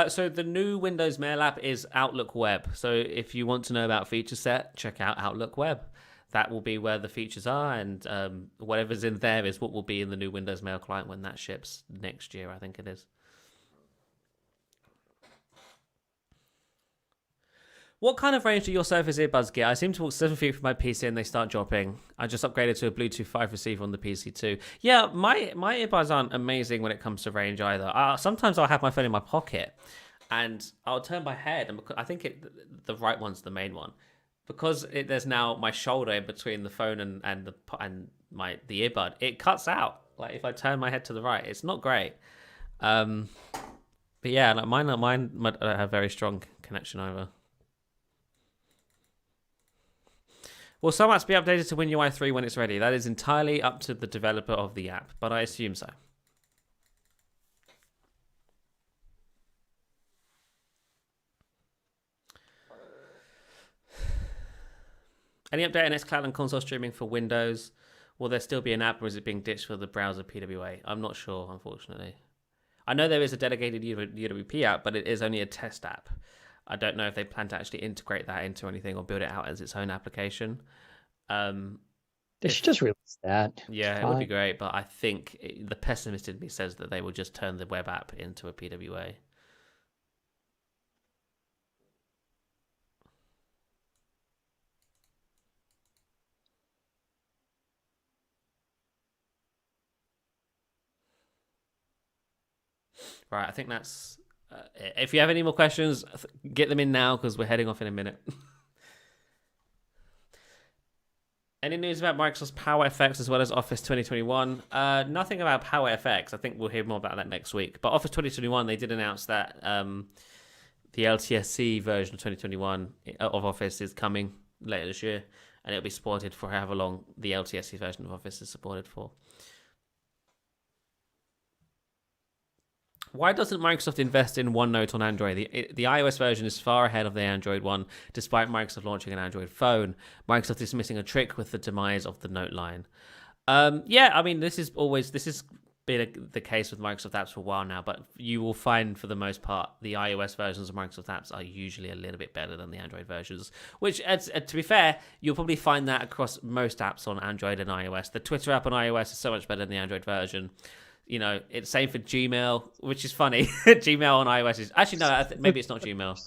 So the new Windows Mail app is Outlook Web. So if you want to know about feature set, check out Outlook Web. That will be where the features are, and whatever's in there is what will be in the new Windows Mail client when that ships next year, I think it is. What kind of range do your Surface earbuds get? I seem to walk 7 feet from my PC and they start dropping. I just upgraded to a Bluetooth 5 receiver on the PC too. Yeah, my earbuds aren't amazing when it comes to range either. Sometimes I'll have my phone in my pocket and I'll turn my head, and I think the right one's the main one. Because there's now my shoulder in between the phone and the earbud, it cuts out. Like if I turn my head to the right, it's not great. But yeah, like mine have very strong connection over. Will some apps be updated to WinUI 3 when it's ready? That is entirely up to the developer of the app, but I assume so. Any update on xCloud and console streaming for Windows? Will there still be an app, or is it being ditched for the browser PWA? I'm not sure, unfortunately. I know there is a dedicated UWP app, but it is only a test app. I don't know if they plan to actually integrate that into anything or build it out as its own application.
They should just release that.
Yeah, it would be great, but I think the pessimist in me says that they will just turn the web app into a PWA. Right, I think that's it. If you have any more questions, get them in now because we're heading off in a minute. Any news about Microsoft's Power FX as well as Office 2021? Nothing about Power FX. I think we'll hear more about that next week. But Office 2021, they did announce that the LTSC version of 2021 of Office is coming later this year, and it'll be supported for however long the LTSC version of Office is supported for. Why doesn't Microsoft invest in OneNote on Android? The iOS version is far ahead of the Android one, despite Microsoft launching an Android phone. Microsoft is missing a trick with the demise of the Note line. Yeah, I mean, this has been the case with Microsoft apps for a while now, but you will find for the most part the iOS versions of Microsoft apps are usually a little bit better than the Android versions, which, to be fair, you'll probably find that across most apps on Android and iOS. The Twitter app on iOS is so much better than the Android version. You know, it's same for Gmail, which is funny. Gmail on iOS is actually no, maybe it's not Gmail.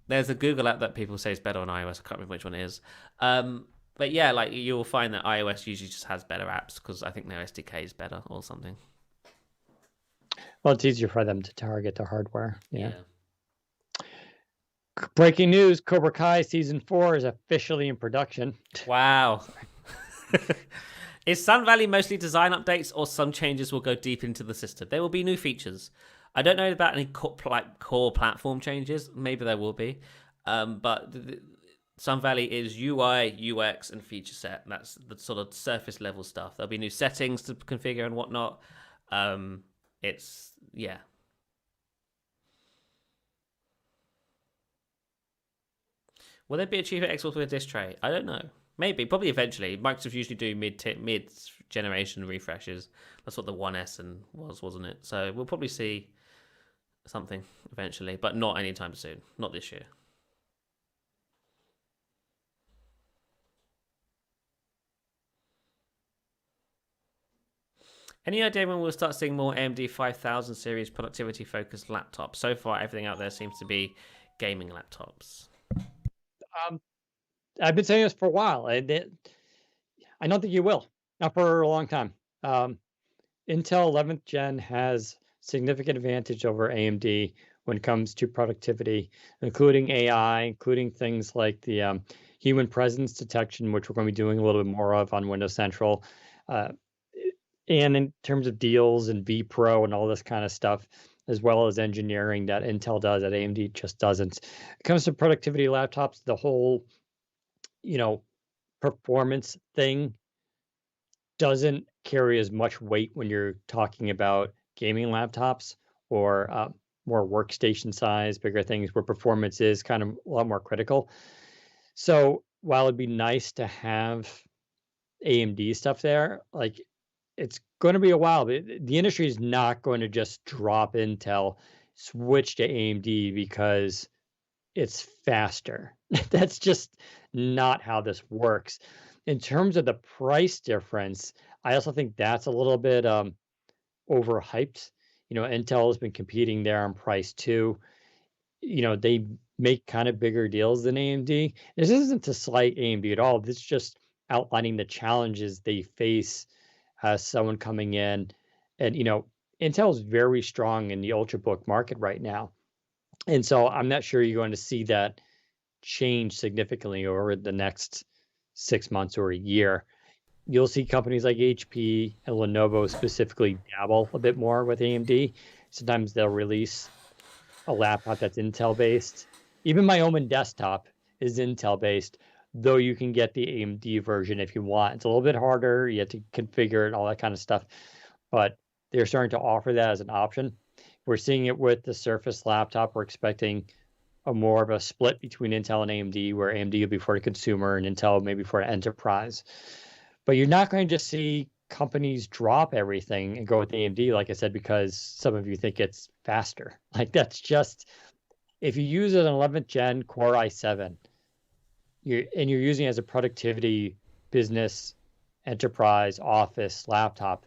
There's a Google app that people say is better on iOS. I can't remember which one it is. But yeah, like you'll find that iOS usually just has better apps because I think their SDK is better or something.
Well, it's easier for them to target the hardware. Yeah. Breaking news: Cobra Kai season 4 is officially in production.
Wow. Is Sun Valley mostly design updates, or some changes will go deep into the system? There will be new features. I don't know about any core platform changes. Maybe there will be. But Sun Valley is UI, UX, and feature set. That's the sort of surface level stuff. There'll be new settings to configure and whatnot. Yeah. Will there be a cheaper Xbox with a disc tray? I don't know. Maybe, probably eventually. Microsoft usually do mid-generation refreshes. That's what the 1S was, wasn't it? So we'll probably see something eventually, but not anytime soon. Not this year. Any idea when we'll start seeing more AMD 5000 series productivity-focused laptops? So far, everything out there seems to be gaming laptops.
I've been saying this for a while. I don't think you will. Not for a long time. Intel 11th Gen has significant advantage over AMD when it comes to productivity, including AI, including things like the human presence detection, which we're going to be doing a little bit more of on Windows Central. And in terms of deals and vPro and all this kind of stuff, as well as engineering that Intel does that AMD just doesn't. It comes to productivity laptops, the whole performance thing doesn't carry as much weight when you're talking about gaming laptops or more workstation size, bigger things where performance is kind of a lot more critical. So while it'd be nice to have AMD stuff there, like it's going to be a while, but the industry is not going to just drop Intel, switch to AMD because it's faster. That's just not how this works. In terms of the price difference, I also think that's a little bit overhyped. Intel has been competing there on price too. They make kind of bigger deals than AMD. This isn't to slight AMD at all. This is just outlining the challenges they face as someone coming in. And, Intel is very strong in the ultrabook market right now. And so I'm not sure you're going to see that change significantly over the next 6 months or a year. You'll see companies like HP and Lenovo specifically dabble a bit more with AMD. Sometimes they'll release a laptop that's Intel-based. Even my Omen desktop is Intel-based, though you can get the AMD version if you want. It's a little bit harder. You have to configure it and all that kind of stuff. But they're starting to offer that as an option. We're seeing it with the Surface laptop. We're expecting more of a split between Intel and AMD, where AMD will be for the consumer and Intel maybe for an enterprise. But you're not going to just see companies drop everything and go with AMD, like I said, because some of you think it's faster. Like that's just, if you use an 11th Gen Core i7, you're using it as a productivity, business, enterprise, office laptop,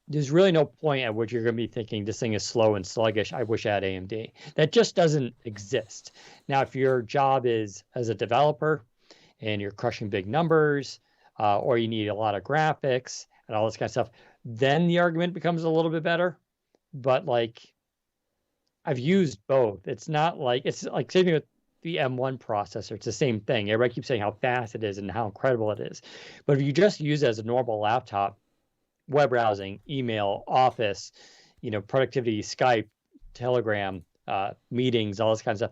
there's really no point at which you're going to be thinking this thing is slow and sluggish. I wish I had AMD. That just doesn't exist. Now, if your job is as a developer and you're crushing big numbers, or you need a lot of graphics and all this kind of stuff, then the argument becomes a little bit better. But like, I've used both. It's like same thing with the M1 processor. It's the same thing. Everybody keeps saying how fast it is and how incredible it is. But if you just use it as a normal laptop, web browsing, email, Office, productivity, Skype, Telegram, meetings, all this kind of stuff,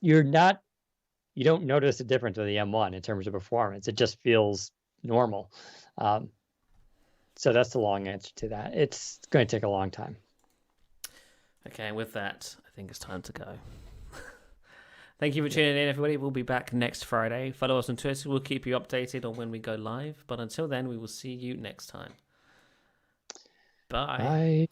you don't notice a difference with the M1 in terms of performance. It just feels normal. Um, so that's the long answer to that. It's going to take a long time.
Okay, with that, I think it's time to go. Thank you for tuning in, everybody. We'll be back next Friday. Follow us on Twitter. We'll keep you updated on when we go live. But until then, we will see you next time. Bye.
Bye.